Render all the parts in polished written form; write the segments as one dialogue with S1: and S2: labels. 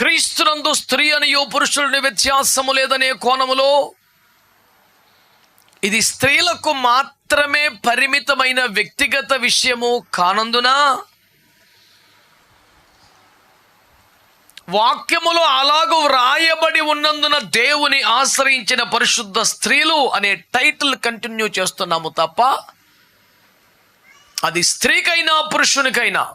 S1: క్రీస్తునందు స్త్రీ అనియో పురుషులని వ్యత్యాసము లేదనే కోణములో ఇది స్త్రీలకు మాత్రమే పరిమితమైన వ్యక్తిగత విషయము కానందున వాక్యములో అలాగూ వ్రాయబడి ఉన్నందున దేవుని ఆశ్రయించిన పరిశుద్ధ స్త్రీలు అనే టైటిల్ కంటిన్యూ చేస్తున్నాము తప్ప అది స్త్రీకైనా పురుషునికైనా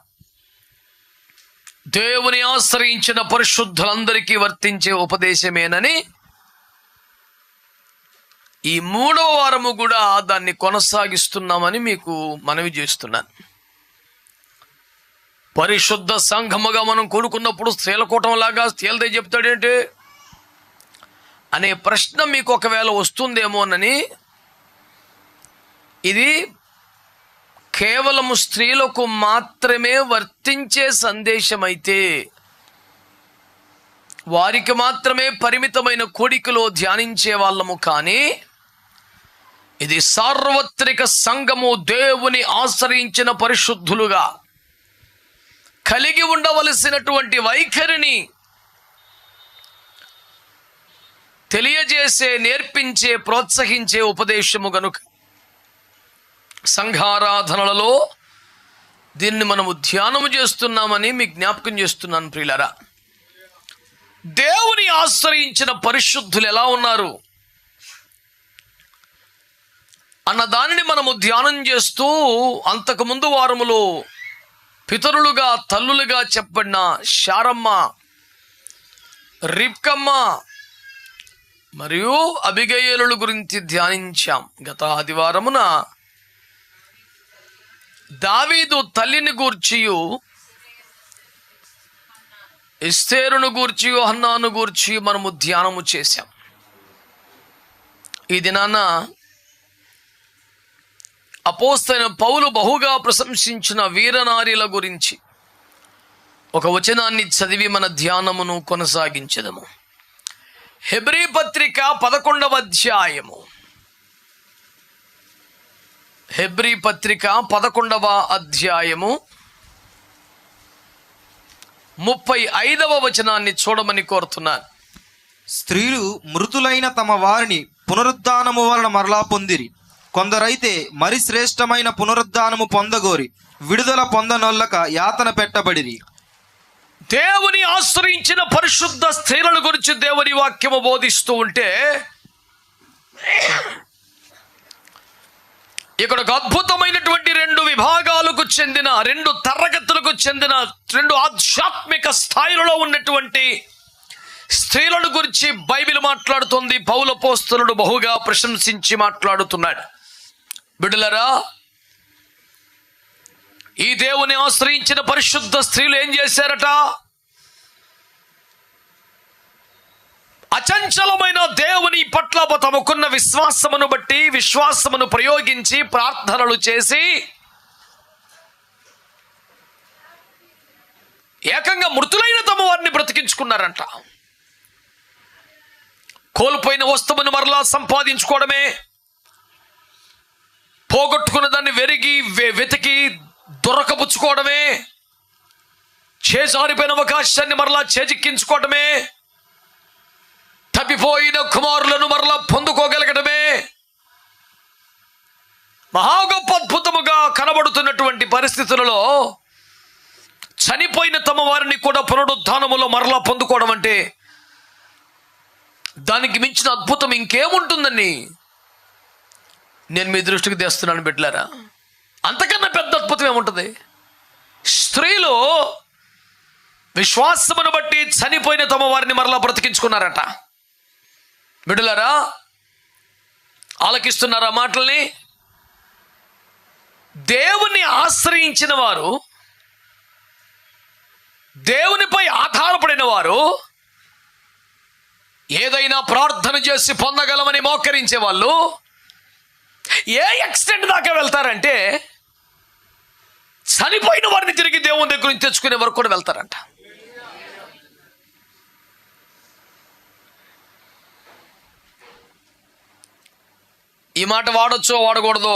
S1: దేవుని ఆశ్రయించిన పరిశుద్ధులందరికీ వర్తించే ఉపదేశమేనని ఈ 3వ వారము కూడా దాన్ని కొనసాగిస్తున్నామని మీకు మనవి చేస్తున్నాను. పరిశుద్ధ సంఘముగా మనం కూడుకున్నప్పుడు స్త్రీల కూటంలాగా స్త్రీలదే చెప్తాడేంటి అనే ప్రశ్న మీకు ఒకవేళ వస్తుందేమోనని, ఇది కేవలము స్త్రీలకు మాత్రమే వర్తించే సందేశమైతే, వారికి మాత్రమే పరిమితమైన కోడికలో ధ్యానించే వాళ్ళము, కానీ ఇది సార్వత్రిక సంఘము దేవుని ఆశ్రయించిన పరిశుద్ధులుగా కలిగి ఉండవలసినటువంటి వైఖరిని తెలియజేసే, నేర్పించే, ప్రోత్సహించే ఉపదేశము గనుక సంఘారాధనలలో దీన్ని మనము ధ్యానము చేస్తున్నామని మీకు జ్ఞాపకం చేస్తున్నాను. ప్రియులారా, దేవుని ఆశ్రయించిన పరిశుద్ధులు ఎలా ఉన్నారు అన్న దానిని మనము ధ్యానం చేస్తూ, అంతకుముందు వారములో పితరులుగా తల్లులుగా చెప్పబడిన శారమ్మ, రిబ్కమ్మ మరియు అబిగయీలుల గురించి ధ్యానించాం. గత ఆదివారమున దావీదు తల్లిని గూర్చియు, ఎస్తేరును గూర్చియు, హన్నాను గూర్చి మనము ధ్యానము చేశాం. ఈ దినాన అపోస్తలైన పౌలు బహుగా ప్రశంసించిన వీరనారీల గురించి ఒక వచనాన్ని చదివి మన ధ్యానమును కొనసాగించదము. హెబ్రీ పత్రిక 11వ అధ్యాయము, హెబ్రీ పత్రిక 11వ అధ్యాయము 35వ వచనాన్ని చూడమని కోరుతున్నాను.
S2: స్త్రీలు మృతులైన తమ వారిని పునరుద్ధానము వలన మరలా పొందిరి. కొందరైతే మరి శ్రేష్టమైన పునరుద్ధానము పొందగోరి విడుదల పొందనొల్లక యాతన పెట్టబడిరి.
S1: దేవుని ఆశ్రయించిన పరిశుద్ధ స్త్రీల గురించి దేవుని వాక్యము బోధిస్తూ ఉంటే, ఇక్కడ ఒక అద్భుతమైనటువంటి 2 విభాగాలకు చెందిన, 2 తరగతులకు చెందిన, 2 ఆధ్యాత్మిక స్థాయిలలో ఉన్నటువంటి స్త్రీలను గురించి బైబిల్ మాట్లాడుతుంది. పౌలు అపోస్తలుడు బహుగా ప్రశంసించి మాట్లాడుతున్నాడు. బిడ్డలారా, ఈ దేవుని ఆశ్రయించిన పరిశుద్ధ స్త్రీలు ఏం చేశారట? అచంచలమైన దేవుని పట్ల తమకున్న విశ్వాసమును బట్టి, విశ్వాసమును ప్రయోగించి, ప్రార్థనలు చేసి ఏకంగా మృతులైన తమ వారిని బ్రతికించుకున్నారంట. కోల్పోయిన వస్తువును మరలా సంపాదించుకోవడమే, పోగొట్టుకున్న దాన్ని వెతికి దొరకపుచ్చుకోవడమే, చేజారిపోయిన అవకాశాన్ని మరలా చేజిక్కించుకోవడమే, తప్పిపోయిన కుమారులను మరలా పొందుకోగలగడమే మహా గొప్ప అద్భుతముగా కనబడుతున్నటువంటి పరిస్థితులలో చనిపోయిన తమ వారిని కూడా పునరుద్ధానములో మరలా పొందుకోవడం అంటే దానికి మించిన అద్భుతం ఇంకేముంటుందని నేను మీ దృష్టికి తెస్తున్నాను. బిడ్డలారా, అంతకన్నా పెద్ద అద్భుతం ఏముంటుంది? స్త్రీలు విశ్వాసమును బట్టి చనిపోయిన తమ వారిని మరలా బ్రతికించుకున్నారట. బిడ్డలారా, ఆలకిస్తున్నారా మాటల్ని? దేవుని ఆశ్రయించిన వారు, దేవునిపై ఆధారపడిన వారు, ఏదైనా ప్రార్థన చేసి పొందగలమని మోకరించే వాళ్ళు ఏ ఎక్స్టెంట్ దాకా వెళ్తారంటే చనిపోయిన వారిని తిరిగి దేవుని దగ్గర నుంచి తెచ్చుకునే వరకు కూడా వెళ్తారంట. ఈ మాట వాడొచ్చో వాడకూడదో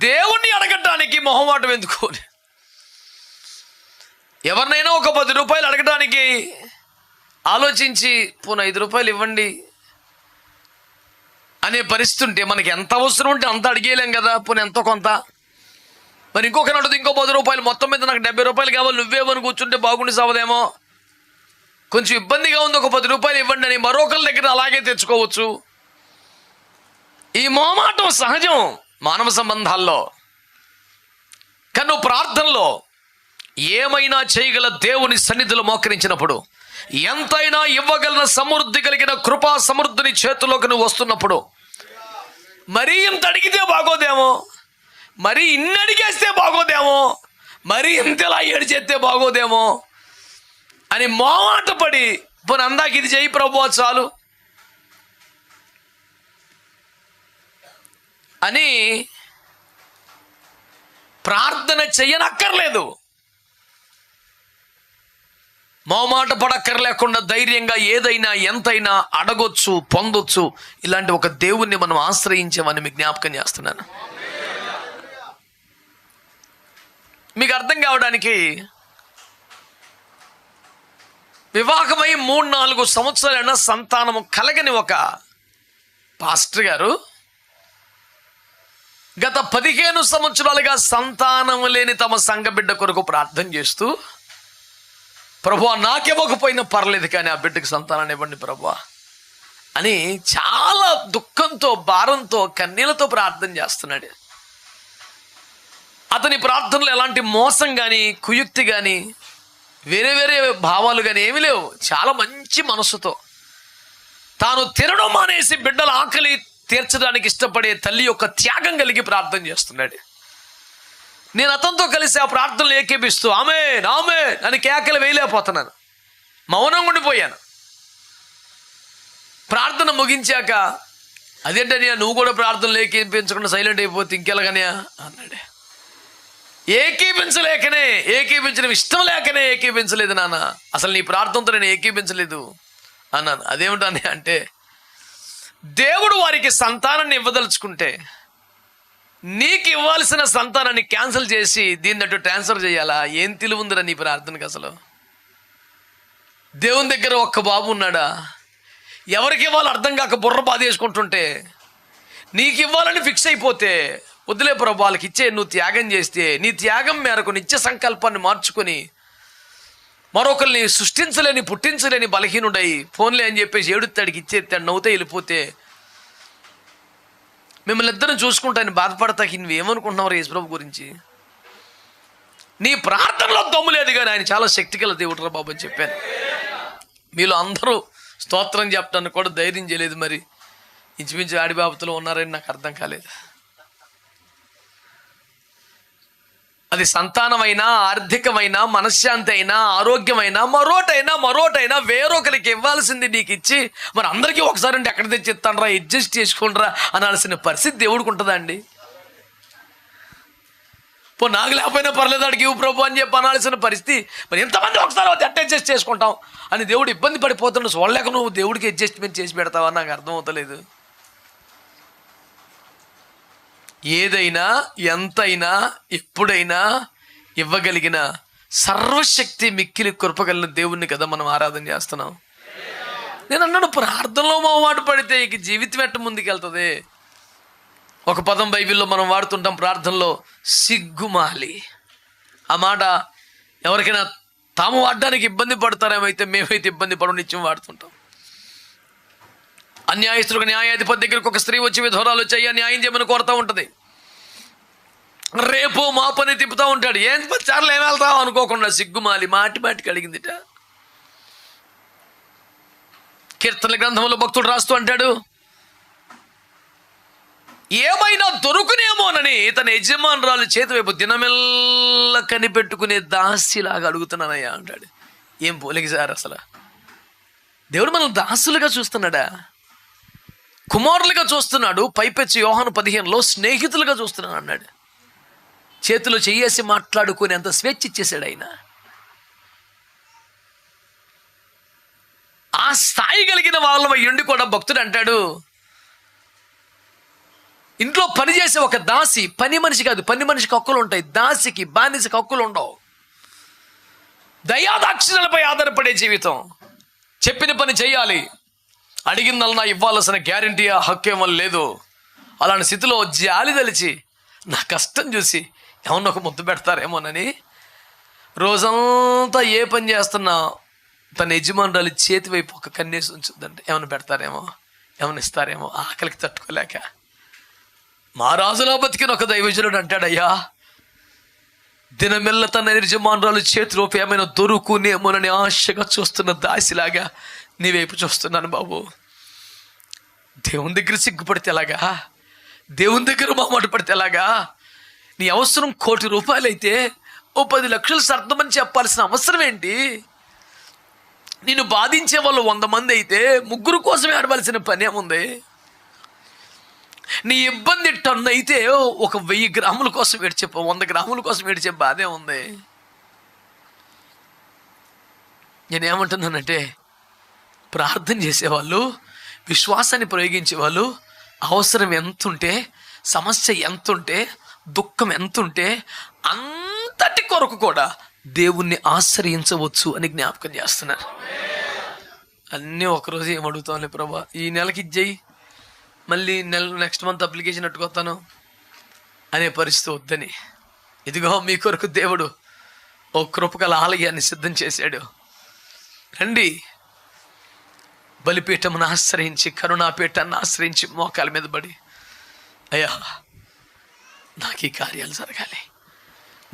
S1: దేవుణ్ణి అడగటానికి మొహమాటం ఎందుకు? ఎవరినైనా ఒక 10 రూపాయలు అడగటానికి ఆలోచించి పోనీ 5 రూపాయలు ఇవ్వండి అనే పరిస్థితి ఉంటే మనకి ఎంత అవసరం ఉంటే అంత అడిగేయలేం కదా. పోనీ ఎంతో కొంత. మరి ఇంకొకరు అడుగుతుంది ఇంకో 10 రూపాయలు, మొత్తం మీద నాకు 70 రూపాయలు కావాలి, నువ్వేమని కూర్చుంటే బాగుండి సావదేమో, కొంచెం ఇబ్బందిగా ఉంది, ఒక 10 రూపాయలు ఇవ్వండి అని మరొకరి దగ్గర అలాగే తెచ్చుకోవచ్చు. ఈ మొహమాటం సహజం మానవ సంబంధాల్లో. కానీ నువ్వు ప్రార్థనలో ఏమైనా చేయగల దేవుని సన్నిధిలో మోకరించినప్పుడు, ఎంతైనా ఇవ్వగలిగిన సమృద్ధి కలిగిన కృపా సమృద్ధిని చేతుల్లోకి నువ్వు వస్తున్నప్పుడు, మరీ ఇంత అడిగితే బాగోదేమో, మరీ ఇన్ని అడిగేస్తే బాగోదేమో, మరీ ఇంతలా ఏడిచేస్తే బాగోదేమో అని మొహమాట పడి పోనీ అందాక ఇది చేయి ప్రభువా చాలు అని ప్రార్థన చెయ్యనక్కర్లేదు. మొహమాట పడక్కర్లేకుండా ధైర్యంగా ఏదైనా ఎంతైనా అడగొచ్చు, పొందొచ్చు. ఇలాంటి ఒక దేవుణ్ణి మనం ఆశ్రయించామని మీకు జ్ఞాపకం చేస్తున్నాను. మీకు అర్థం కావడానికి, వివాహమై 3-4 సంవత్సరాలైనా సంతానము కలగని ఒక పాస్టర్ గారు గత 15 సంవత్సరాలుగా సంతానం లేని తమ సంఘ బిడ్డ కొరకు ప్రార్థన చేస్తూ, ప్రభువా నాకివ్వకపోయినా పర్లేదు కానీ ఆ బిడ్డకి సంతానాన్ని ఇవ్వండి ప్రభువా అని చాలా దుఃఖంతో, భారంతో, కన్నీళ్లతో ప్రార్థన చేస్తున్నాడు. అతని ప్రార్థనలో ఎలాంటి మోసం కానీ, కుయుక్తి కానీ, వేరే వేరే భావాలు కానీ ఏమీ లేవు. చాలా మంచి మనసుతో తాను తినడం మానేసి బిడ్డల ఆకలి తీర్చడానికి ఇష్టపడే తల్లి యొక్క త్యాగం కలిగి ప్రార్థన చేస్తున్నాడు. నేను అతనితో కలిసి ఆ ప్రార్థనలు ఏకీపిస్తూ ఆమేన్ ఆమేన్ అని కేకలు వేయలేకపోతున్నాను, మౌనంగా ఉండిపోయాను. ప్రార్థన ముగించాక, అదేంటని నువ్వు కూడా ప్రార్థనలు ఏకీపించకుండా సైలెంట్ అయిపోతే ఇంకెలాగనే అన్నాడు. ఏకీపించడం ఇష్టం లేకనే ఏకీపించలేదు నాన్న, అసలు నీ ప్రార్థనతో నేను ఏకీపించలేదు అన్నాను. అదేమిటని అంటే, దేవుడు వారికి సంతానాన్ని ఇవ్వదలుచుకుంటే నీకు ఇవ్వాల్సిన సంతానాన్ని క్యాన్సిల్ చేసి దీన్ని అటు ట్రాన్స్ఫర్ చేయాలా? ఏం తెలివి ఉందిరా నీ ప్రార్థనకు? అసలు దేవుని దగ్గర ఒక్క బాబు ఉన్నాడా? ఎవరికి ఇవ్వాలో అర్థం కాక బుర్ర బాధేసుకుంటుంటే, నీకు ఇవ్వాలని ఫిక్స్ అయిపోతే వదిలే ప్రభు, వాళ్ళకి ఇచ్చే. నువ్వు త్యాగం చేస్తే నీ త్యాగం మేరకు నిత్య సంకల్పాన్ని మార్చుకొని మరొకరిని సృష్టించలేని, పుట్టించలేని బలహీనుడై ఫోన్లే అని చెప్పేసి ఏడుతాడికి ఇచ్చేస్తాడు, నవ్వుతే వెళ్ళిపోతే మిమ్మల్ని ఇద్దరు చూసుకుంటాను బాధపడతాకి నువ్వేమనుకుంటున్నావు యేసుప్రభు గురించి? నీ ప్రార్థనలో దమ్ము లేదు కానీ ఆయన చాలా శక్తిగల దేవుడు రా బాబు అని చెప్పాను. మీలో అందరూ స్తోత్రం చెప్పడానికి కూడా ధైర్యం చేయలేదు. మరి ఇంచుమించు ఆడిబాబుతో ఉన్నారని నాకు అర్థం కాలేదు. అది సంతానమైనా, ఆర్థికమైనా, మనశ్శాంతి అయినా, ఆరోగ్యమైనా, మరోటైనా వేరొకరికి ఇవ్వాల్సింది నీకు ఇచ్చి మరి అందరికీ ఒకసారి అంటే ఎక్కడ తెచ్చి ఇస్తాను రా, అడ్జస్ట్ చేసుకోండిరా అనాల్సిన పరిస్థితి దేవుడికి ఉంటుందా అండి? నాకు లేకపోయినా పర్లేదు అడిగి ఇవ్వు ప్రభు అని చెప్పి అనాల్సిన పరిస్థితి మరి ఎంతమంది ఒకసారి ఎట్ట అడ్జస్ట్ చేసుకుంటాం అని దేవుడు ఇబ్బంది పడిపోతున్నాడు. చూడలేక నువ్వు దేవుడికి అడ్జస్ట్మెంట్ చేసి పెడతావా? నాకు అర్థమవుతలేదు. ఏదైనా, ఎంతైనా, ఎప్పుడైనా ఇవ్వగలిగిన సర్వశక్తి మిక్కిలి కృపగలిగిన దేవుణ్ణి కదా మనం ఆరాధన చేస్తున్నాం. నేను అన్నాడు, ప్రార్థనలో మొహమాట పడితే ఇక జీవితం ఎట్ట ముందుకెళ్తుంది? ఒక పదం బైబిల్లో మనం వాడుతుంటాం ప్రార్థనలో, సిగ్గుమాలి. ఆ మాట ఎవరికైనా తాము వాడడానికి ఇబ్బంది పడతారేమైతే మేమైతే ఇబ్బంది పడడం నిత్యం వాడుతుంటాం. అన్యాయస్తులకు న్యాయాధిపతి దగ్గరికి ఒక స్త్రీ వచ్చి విధవరాలు వచ్చి అయ్యా న్యాయం చేయమని కోరుతూ ఉంటుంది. రేపు మా పని తిప్పుతూ ఉంటాడు. ఏం 10 సార్లు ఏం వెళ్తావు అనుకోకుండా సిగ్గుమాలి మాటికి అడిగిందిట. కీర్తనల గ్రంథంలో భక్తుడు రాస్తూ అంటాడు, ఏమైనా దొరుకునేమోనని తన యజమానురాలు చేతి వైపు దినమెల్ల కనిపెట్టుకునే దాసిలాగా అడుగుతున్నానయ్యా అంటాడు. ఏం పోలిక సార్, అసలు దేవుడు మనం దాసులుగా చూస్తున్నాడా? కుమారులుగా చూస్తున్నాడు. పైపెచ్చి యోహాను 15లో స్నేహితులుగా చూస్తున్నాడు అన్నాడు. చేతిలో చెయ్యేసి మాట్లాడుకుని అంత స్వేచ్ఛ ఇచ్చేసాడు ఆయన. ఆ స్థాయి కలిగిన వాళ్ళ ఉండి కూడా భక్తుడు అంటాడు, ఇంట్లో పనిచేసే ఒక దాసి పని మనిషి కాదు, పని మనిషికి హక్కులు ఉంటాయి, దాసికి బానిసకి హక్కులు ఉండవు. దయాదాక్షిణ్యాలపై ఆధారపడే జీవితం. చెప్పిన పని చేయాలి, అడిగిందల్లా ఇవ్వాల్సిన గ్యారంటీ ఆ హక్కు ఏమో లేదు. అలాంటి స్థితిలో జాలి తలిచి నా కష్టం చూసి ఏమన్నా ఒక ముద్దు పెడతారేమోనని రోజంతా ఏ పని చేస్తున్నా తన యజమానురాలి చేతి వైపు ఒక కన్నేసి ఉంచుద్దంటే ఏమైనా పెడతారేమో, ఏమైనా ఇస్తారేమో, ఆకలికి తట్టుకోలేక. మా రాజులా బతికిన ఒక దైవజనుడు అంటాడయ్యా, దినమెల్ల తన యజమానురాలు చేతిలో ఏమైనా దొరుకునేమోనని ఆశగా చూస్తున్న దాసిలాగా నీ వైపు చూస్తున్నాను బాబు. దేవుని దగ్గర సిగ్గుపడితే ఎలాగా, దేవుని దగ్గర మామాట పడితే ఎలాగా? నీ అవసరం 1,00,00,000 రూపాయలైతే ఓ 10 లక్షలు సర్దమని చెప్పాల్సిన అవసరం ఏంటి? నిన్ను బాధించే వాళ్ళు 100 మంది అయితే 3 కోసమే ఆడవలసిన పని ఏముంది? నీ ఇబ్బంది టన్ను అయితే ఒక 1000 గ్రాముల కోసం ఏడ్చే 100 గ్రాముల కోసం ఏడ్చే బాధే ఉంది. నేనేమంటున్నానంటే, ప్రార్థన చేసేవాళ్ళు, విశ్వాసాన్ని ప్రయోగించేవాళ్ళు అవసరం ఎంతుంటే, సమస్య ఎంతుంటే, దుఃఖం ఎంతుంటే అంతటి కొరకు కూడా దేవుణ్ణి ఆశ్రయించవచ్చు అని జ్ఞాపకం చేస్తున్నారు. అన్నీ ఒకరోజు ఏమడుగుతాంలే ప్రభా, ఈ నెలకి ఇచ్చేయి, మళ్ళీ నెక్స్ట్ మంత్ అప్లికేషన్ పెట్టుకొస్తాను అనే పరిస్థితి వద్దని, ఇదిగో మీ కొరకు దేవుడు ఓ కృపగల ఆలయాన్ని సిద్ధం చేశాడు. రండి, బలిపీఠమును ఆశ్రయించి, కరుణాపీఠాన్ని ఆశ్రయించి మోకాల మీద పడి, అయ్యా నాకు ఈ కార్యాలు జరగాలి,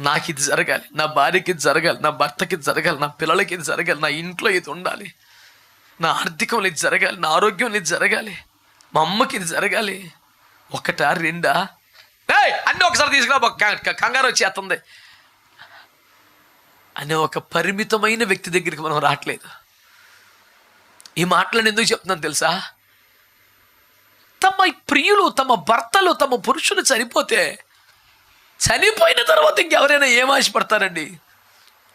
S1: నాకు ఇది జరగాలి, నా భార్యకి ఇది జరగాలి, నా భర్తకి ఇది జరగాలి, నా పిల్లలకి ఇది జరగాలి, నా ఇంట్లో ఇది ఉండాలి, నా ఆర్థికంలో ఇది జరగాలి, నా ఆరోగ్యంలో ఇది జరగాలి, మా అమ్మకి ఇది జరగాలి. 1, 2 అన్నీ ఒకసారి తీసుకురా, కంగారు వచ్చేస్తుంది అనే ఒక పరిమితమైన వ్యక్తి దగ్గరికి మనం రావట్లేదు. ఈ మాటలను ఎందుకు చెప్తున్నాను తెలుసా? తమ ప్రియులు, తమ భర్తలు, తమ పురుషులు చనిపోయిన తర్వాత ఇంకెవరైనా ఏం ఆశపడతారండి?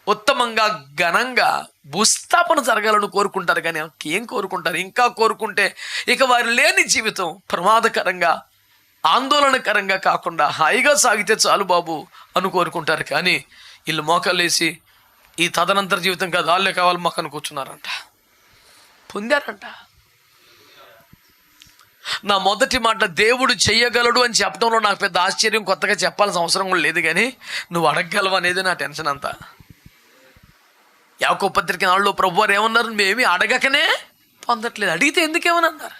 S1: ఉత్తమంగా, ఘనంగా భూస్థాపన జరగాలని కోరుకుంటారు, కానీ ఏం కోరుకుంటారు? ఇంకా కోరుకుంటే ఇక వారు లేని జీవితం ప్రమాదకరంగా, ఆందోళనకరంగా కాకుండా హాయిగా సాగితే చాలు బాబు అని కోరుకుంటారు. కానీ వీళ్ళు మోకాలేసి ఈ తదనంతర జీవితం కాదు, వాళ్ళే కావాలి మొక్కను కూర్చున్నారంట, పొందారంట. నా మొదటి మాట, దేవుడు చెయ్యగలడు అని చెప్పడంలో నాకు పెద్ద ఆశ్చర్యం, కొత్తగా చెప్పాల్సిన అవసరం కూడా లేదు. కానీ నువ్వు అడగగలవు అనేది నా టెన్షన్ అంతా. యాకోబు పత్రిక 4లో ప్రభువారు ఏమన్నారు? మేమీ అడగకనే పొందట్లేదు, అడిగితే ఎందుకేమన్నారు?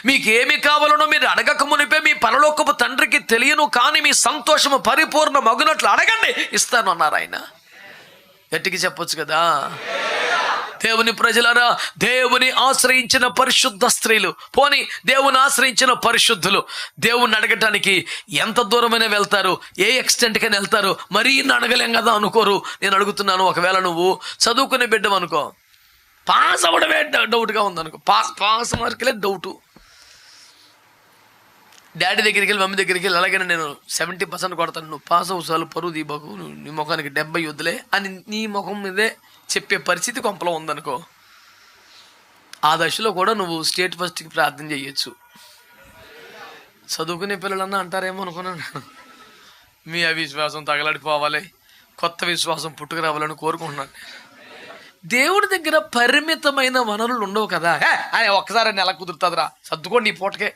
S1: మీకేమి కావాలనో మీరు అడగక మునిపే మీ పరలోకపు తండ్రికి తెలియను, కానీ మీ సంతోషము పరిపూర్ణ మగునట్లు అడగండి, ఇస్తాను అన్నారు ఆయన. గట్టికి చెప్పొచ్చు కదా. దేవుని ప్రజలారా, దేవుని ఆశ్రయించిన పరిశుద్ధ స్త్రీలు, పోని దేవుని ఆశ్రయించిన పరిశుద్ధులు దేవుణ్ణి అడగటానికి ఎంత దూరమైనా వెళ్తారు, ఏ ఎక్స్టెంట్కైనా వెళ్తారు. మరీ అడగలేం కదా అనుకోరు. నేను అడుగుతున్నాను, ఒకవేళ నువ్వు చదువుకునే బిడ్డం అనుకో, పాస్ అవ్వడమే డౌట్గా ఉందనుకో, పాస్ మార్కులే డౌటు. డాడీ దగ్గరికి వెళ్ళి, మమ్మీ దగ్గరికి వెళ్ళి, అలాగనే నేను 70% కొడతాను, నువ్వు పాస్ అవుసాలు, పరువు దీబాకు, నీ ముఖానికి 70 వద్దులే అని నీ ముఖం మీదే చెప్పే పరిస్థితి కొంపలో ఉందనుకో, ఆ దశలో కూడా నువ్వు స్టేట్ ఫస్ట్కి ప్రార్థన చేయొచ్చు. చదువుకునే పిల్లలన్నా అంటారేమో అనుకున్నాను. మీ అవిశ్వాసం తగలడిపోవాలి, కొత్త విశ్వాసం పుట్టుకురావాలని కోరుకుంటున్నాను. దేవుడి దగ్గర పరిమితమైన వనరులు ఉండవు కదా. ఒక్కసారి నెల కుదురుతుందిరా, సర్దుకోండి ఈ పూటకే.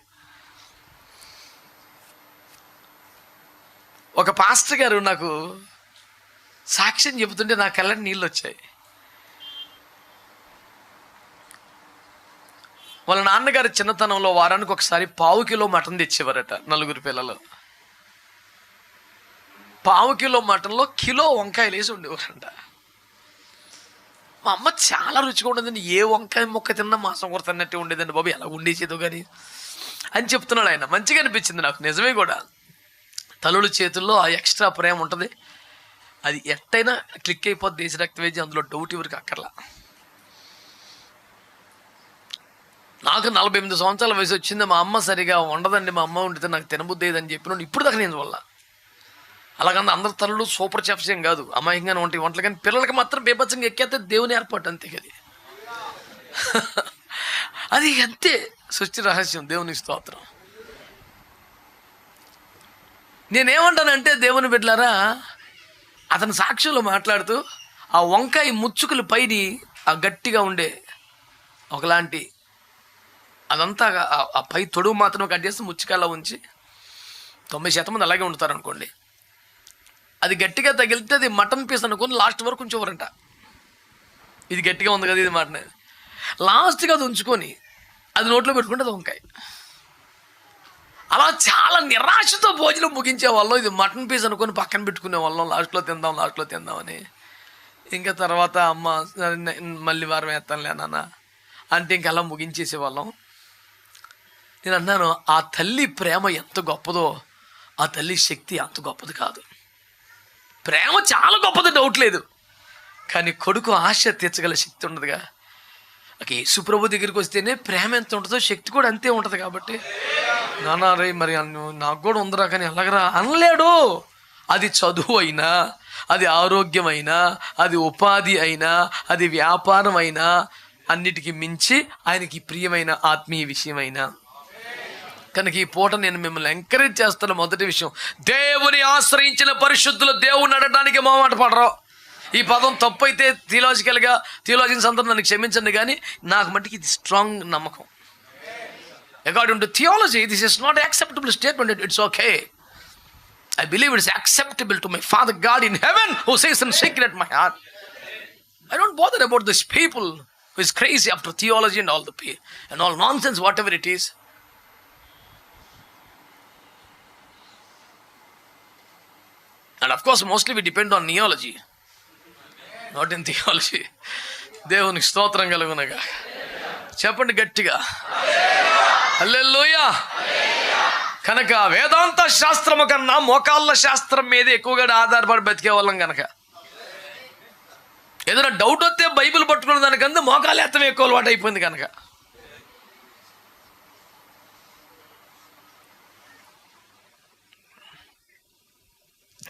S1: ఒక పాస్టర్ గారు నాకు సాక్ష్యం చెబుతుంటే నా కళ్ళని నీళ్ళు వచ్చాయి. వాళ్ళ నాన్నగారి చిన్నతనంలో వారానికి ఒకసారి 1/4 కిలో మటన్ తెచ్చేవారట, 4 పిల్లలు. 1/4 కిలో మటన్లో కిలో వంకాయలు వేసి ఉండేవారంట. మా అమ్మ చాలా రుచిగా ఉండేదండి, ఏ వంకాయ మొక్క తిన్నా మాసం కొడుతున్నట్టే ఉండేదండి బాబు, ఎలా ఉండేసేదో కానీ అని చెప్తున్నాడు ఆయన. మంచిగా అనిపించింది నాకు, నిజమే కూడా. తల్లుల చేతుల్లో ఆ ఎక్స్ట్రా ప్రేమ ఉంటుంది, అది ఎట్టయినా క్లిక్ అయిపోద్ది. దేశ రక్తవేజీ, అందులో డౌట్ ఎవరికి అక్కర్లా. నాకు 48 సంవత్సరాల వయసు వచ్చింది, మా అమ్మ సరిగా ఉండదండి, మా అమ్మ ఉండితే నాకు తినబుద్ధి ఏదని చెప్పిన ఇప్పుడు దాకా నేను వల్ల. అలాగంటే అందరు తల్లులు సూపర్ చెఫ్స్ ఏం కాదు, అమాయకంగానే ఉంటాయి వంటలు, కానీ పిల్లలకి మాత్రం బీభత్సంగా ఎక్కేస్తే దేవుని ఏర్పాటు అంతే కదా. అది అంతే సృష్టి రహస్యం. దేవుని స్తోత్రం. నేనేమంటానంటే దేవుని బిడ్డలారా, అతని సాక్ష్యంలో మాట్లాడుతూ ఆ వంకాయ ముచ్చుకుల పైని ఆ గట్టిగా ఉండే ఒకలాంటి అదంతా ఆ పై తొడుగు మాత్రం కట్ చేసి ముచ్చుకల్లా ఉంచి 90% మంది అలాగే ఉంటారు అనుకోండి. అది గట్టిగా తగిలితే అది మటన్ పీస్ అనుకుని లాస్ట్ వరకు ఉంచేవారంట. ఇది గట్టిగా ఉంది కదా, ఇది మటన్, లాస్ట్గా అది ఉంచుకొని అది నోట్లో పెట్టుకుంటే అది వంకాయ. అలా చాలా నిరాశతో భోజనం ముగించే వాళ్ళం. ఇది మటన్ పీస్ అనుకొని పక్కన పెట్టుకునే వాళ్ళం, లాస్ట్లో తిందామని. ఇంకా తర్వాత అమ్మ మళ్ళీ వారం వేస్తానులే నాన్న అంటే ఇంక అలా ముగించేసేవాళ్ళం. నేను అన్నాను, ఆ తల్లి ప్రేమ ఎంత గొప్పదో ఆ తల్లి శక్తి అంత గొప్పది కాదు. ప్రేమ చాలా గొప్పది, డౌట్ లేదు, కానీ కొడుకు ఆశ తీర్చగల శక్తి ఉండదుగా. యేసు ప్రభు దగ్గరికి వస్తేనే ప్రేమ ఎంత ఉంటుందో శక్తి కూడా అంతే ఉంటుంది. కాబట్టి నాన్న రే మరి నాకు కూడా ఉందిరా కానీ ఎలాగరా అనలేడు. అది చదువు అయినా, అది ఆరోగ్యం అయినా, అది ఉపాధి అయినా, అది వ్యాపారం అయినా, అన్నిటికీ మించి ఆయనకి ప్రియమైన ఆత్మీయ విషయమైనా. కనుక ఈ పూట నేను మిమ్మల్ని ఎంకరేజ్ చేస్తున్న మొదటి విషయం, దేవుని ఆశ్రయించిన పరిశుద్ధులు దేవుని అడగడానికి మొహమాట పడరు. ఈ పదం తప్పు అయితే థియాలజిన్స్ అందరూ నన్ను క్షమించండి, కానీ నాకు మట్టికి ఇది స్ట్రాంగ్ నమ్మకం. According to theology this is not acceptable statement. It's okay. I believe it's acceptable to my Father God in heaven who says in secret my heart. I don't bother about this people who is crazy after theology and all nonsense, whatever it is. And of course, mostly we depend on neology, not in theology. దేవునికి స్తోత్రం కలుగునగా. చెప్పండి గట్టిగా హల్లెలూయా. కనుక వేదాంత శాస్త్రము కన్నా మోకాళ్ళ శాస్త్రం మీద ఎక్కువగా ఆధారపడి బతికే వాళ్ళం. కనుక ఏదైనా డౌట్ వస్తే బైబిల్ పట్టుకున్న దానికంటే మోకాలు ఎత్తమే ఎక్కువ అలవాటు అయిపోయింది. కనుక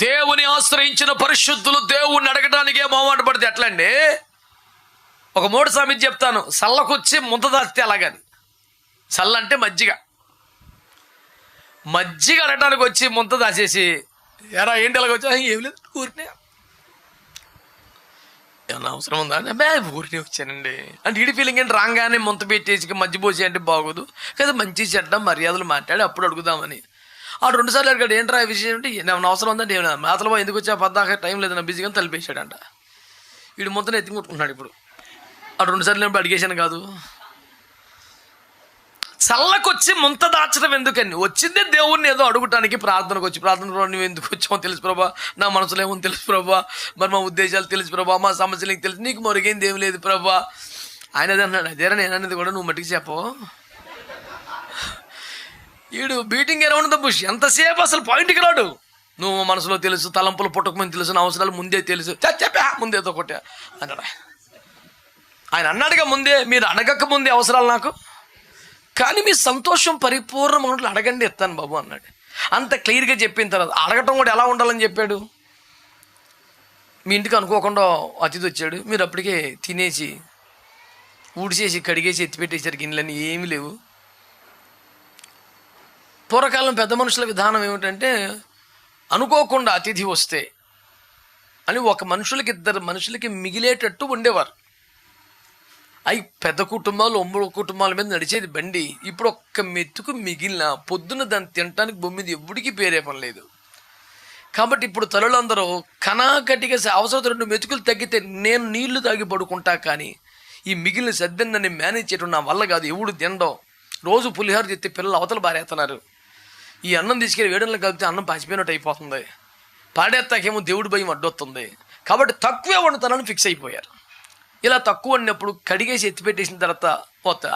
S1: దేవుని ఆశ్రయించిన పరిశుద్ధులు దేవుణ్ణి అడగడానికే మొహమాట పడితే ఎట్లా అండి? ఒక మూడు సామెత చెప్తాను. సల్లకొచ్చి ముంత దాచితే అలాగని. సల్ల అంటే మజ్జిగ అడగడానికి వచ్చి ముంత దాచేసి ఎరా ఏంటి అలాగ వచ్చా, ఏం లేదు ఊరినే, ఏమన్నా అవసరం ఉందా అంటే ఊరినే వచ్చానండి అంటే ఈడి ఫీలింగ్ ఏంటి? రాగానే ముంత పెట్టేసి మజ్జి పోసి అంటే బాగోదు కదా, మంచి చెడ్డ మర్యాదలు మాట్లాడి అప్పుడు అడుగుదామని. ఆ 2 సార్లు అడిగాడు, ఏంట్రా ఈ విషయం అంటే ఏమన్నా అవసరం ఉందంటే ఏమన్నా మాతలో ఎందుకు వచ్చా పద్దాక టైం లేదు నా బిజీగా తలిపేశాడంట. వీడు ముంతను ఎత్తి కొట్టుకుంటున్నాడు. ఇప్పుడు ఆ 2 సార్లు అడిగేశాను కాదు. చల్లకొచ్చి ముంత దాచడం ఎందుకని? వచ్చిందే దేవుణ్ణి ఏదో అడుగుటానికి, ప్రార్థనకు వచ్చి. ప్రార్థనలో నువ్వు ఎందుకు వచ్చామో తెలుసు ప్రభా, నా మనసులో ఏమో తెలుసు ప్రభా, మరి మా ఉద్దేశాలు తెలుసు ప్రభా, మా సమస్యలు తెలుసు, నీకు మరుగైంది ఏం లేదు ప్రభా. ఆయన అదే అన్నాడు. అదేరా నేను అనేది కూడా నువ్వు మట్టికి చెప్పవు. వీడు బీటింగ్ అరౌండ్ ద బుష్. ఎంతసేపు అసలు పాయింట్కి రాడు. నువ్వు మనసులో తెలుసు, తలంపులు పుట్టకమని తెలుసు, నా అవసరాలు ముందే తెలుసు, చెప్పా ముందేతో కొట్టా అన్నాడు. ఆయన అన్నాడుగా ముందే, మీరు అడగక ముందే అవసరాలు నాకు, కానీ మీ సంతోషం పరిపూర్ణమైనట్లు అడగండి ఇస్తాను బాబు అన్నాడు. అంత క్లియర్గా చెప్పిన తర్వాత అడగటం కూడా ఎలా ఉండాలని చెప్పాడు. మీ ఇంటికి అనుకోకుండా అతిథి వచ్చాడు, మీరు అప్పటికే తినేసి ఊడిచేసి కడిగేసి ఎత్తిపెట్టేసారు, గిన్నెలని ఏమీ లేవు. పూర్వకాలం పెద్ద మనుషుల విధానం ఏమిటంటే, అనుకోకుండా అతిథి వస్తే అని ఒక మనుషులకి 2 మనుషులకి మిగిలేటట్టు ఉండేవారు. అవి పెద్ద కుటుంబాలు 9 కుటుంబాల మీద నడిచేది బండి. ఇప్పుడు ఒక్క మెతుకు మిగిలిన పొద్దున్న దాన్ని తినడానికి భూమి మీద ఎవ్వడికి పేరే పని లేదు. కాబట్టి ఇప్పుడు తల్లులందరూ కనాకటిగా అవసరం 2 మెతుకులు తగ్గితే నేను నీళ్లు తాగి పడుకుంటా, కానీ ఈ మిగిలిన సద్దెని మేనేజ్ చేయడం నా వల్ల కాదు. ఎవడు తినడం, రోజు పులిహోర తెస్తే పిల్లలు అవతల బారేస్తున్నారు. ఈ అన్నం తీసుకెళ్ళి వేడల్లో కలిపితే అన్నం పాచిపోయినట్టు అయిపోతుంది. పాడేస్తాకేమో దేవుడి భయం అడ్డొస్తుంది. కాబట్టి తక్కువే వండుతానని ఫిక్స్ అయిపోయారు. ఇలా తక్కువ వండినప్పుడు కడిగేసి ఎత్తిపెట్టేసిన తర్వాత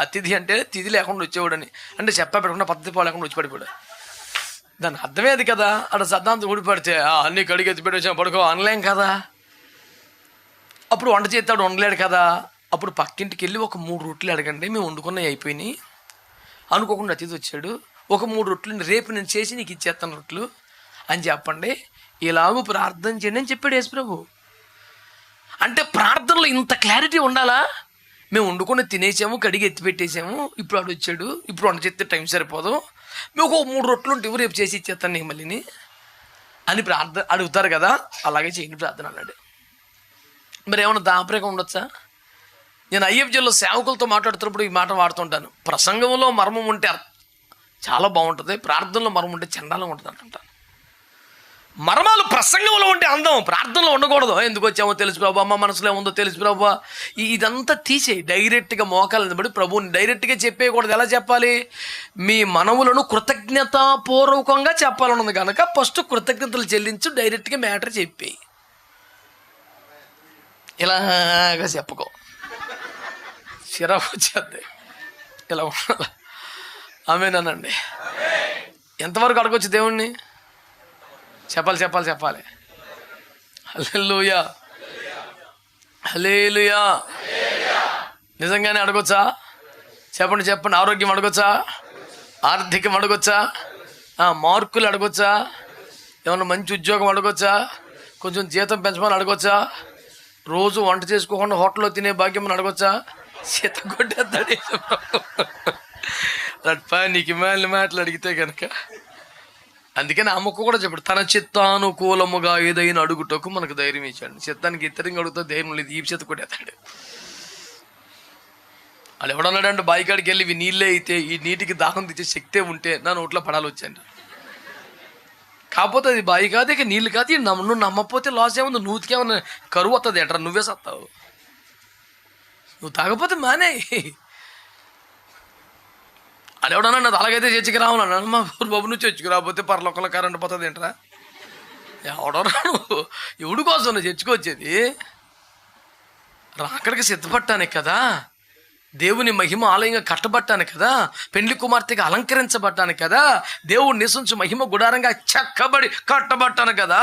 S1: అతిథి అంటే తిథి లేకుండా వచ్చేవాడని, అంటే చెప్పా పెట్టకుండా పద్ధతి లేకుండా వచ్చి పడిపోయాడు. దాని అర్థమేది కదా. అక్కడ సద్దాంతం ఊడిపడితే అన్నీ కడిగి ఎత్తిపెట్టేసా పడుకో అనలేం కదా. అప్పుడు వంట చేస్తాడు, వండలేడు కదా. అప్పుడు పక్కింటికి వెళ్ళి ఒక 3 రొట్టెలు అడగండి, మేము వండుకున్నవి అయిపోయినాయి. అనుకోకుండా అతిథి వచ్చాడు, ఒక 3 రొట్టెలు రేపు నేను చేసి నీకు ఇచ్చేస్తాను రొట్టెలు అని చెప్పండి, ఇలాగూ ప్రార్థన చేయండి అని చెప్పాడు యేసు ప్రభు. అంటే ప్రార్థనలో ఇంత క్లారిటీ ఉండాలా? మేము వండుకొని తినేసాము, కడిగి ఎత్తిపెట్టేసాము, ఇప్పుడు ఆడు వచ్చాడు, ఇప్పుడు వంట చేస్తే టైం సరిపోదు, మేము ఒక 3 రొట్టెలు ఉంటే రేపు చేసి ఇచ్చేస్తాను నీకు మళ్ళీని అని ప్రార్థన అడుగుతారు కదా, అలాగే చేయండి ప్రార్థన అన్నాడు. మరి ఏమన్నా దాపరికం ఉండొచ్చా? నేను ఐఎఫ్జీలో సేవకులతో మాట్లాడుతున్నప్పుడు ఈ మాట వాడుతుంటాను. ప్రసంగంలో మర్మం ఉంటే చాలా బాగుంటుంది, ప్రార్థనలో మర్మం ఉంటే చండాలంగా ఉంటుంది అంటుంటాను. మర్మాలు ప్రసంగంలో ఉంటే అందం, ప్రార్థనలో ఉండకూడదు. ఎందుకు వచ్చామో తెలుసు ప్రభు, అమ్మ మనసులో ఏముందో తెలుసు ప్రభు, ఇదంతా తీసేయి. డైరెక్ట్గా మోకాలని బట్టి ప్రభువుని డైరెక్ట్గా చెప్పేయకూడదు. ఎలా చెప్పాలి? మీ మనవులను కృతజ్ఞతాపూర్వకంగా చెప్పాలన్నది కనుక ఫస్ట్ కృతజ్ఞతలు చెల్లించు, డైరెక్ట్గా మ్యాటర్ చెప్పేయి. ఇలాగా చెప్పుకో, చిరాకు వచ్చేద్ది. ఇలా ఉండాలి. ఆమేనండి. ఎంతవరకు అడగొచ్చు దేవుణ్ణి? చెప్పాలి. హల్లెలూయా, హల్లెలూయా. నిజంగానే అడగొచ్చా? చెప్పండి. ఆరోగ్యం అడగొచ్చా? ఆర్థికం అడగొచ్చా? మార్కులు అడగొచ్చా? ఏమన్నా మంచి ఉద్యోగం అడగొచ్చా? కొంచెం జీతం పెంచమని అడగొచ్చా? రోజు వంట చేసుకోకుండా హోటల్లో తినే భాగ్యం అడగొచ్చా? చేత కొట్టేస్తాడు నీకు ఇమాలి మాటలు అడిగితే కనుక. అందుకని అమ్మకు కూడా చెప్పాడు, తన చిత్తానుకూలముగా ఏదైనా అడుగుటకు మనకు ధైర్యం ఇచ్చాడు. చిత్తానికి ఇతరంగా అడుగుతా ధైర్యం లేదు, ఈ చేత కొట్టేస్తాడు. వాళ్ళు ఎవడన్నాడంటే బాయికాడికి వెళ్ళి ఇవి నీళ్ళే అయితే ఈ నీటికి దాహం తెచ్చే శక్తే ఉంటే నా నోట్లో పడాలి వచ్చాను. కాకపోతే అది బాయి కాదు, ఇక నీళ్ళు కాదు. నువ్వు నమ్మకపోతే లాస్ ఏముంది, నూతికేమన్నా కరువు వస్తుంది ఎట్రా, నువ్వే సత్తావు. నువ్వు తాగపోతే మానే. అది ఎవడన్నా నాది అలాగైతే చర్చికి రావాలన్నా, మా ఊరు బాబు నువ్వు చర్చికి రాకపోతే పరలోకంలో కరెంట్ పోతుంది ఏంట్రా? ఎవడరా నువ్వు? ఎవడి కోసం నువ్వు చర్చికి వచ్చేది? రాకడికి సిద్ధపట్టానికి కదా, దేవుని మహిమ ఆలయంగా కట్టబట్టాను కదా, పెండ్లి కుమార్తెగా అలంకరించబడ్డాను కదా, దేవుడు నివసించు మహిమ గుడారంగా చెక్కబడి కట్టబట్టాను కదా.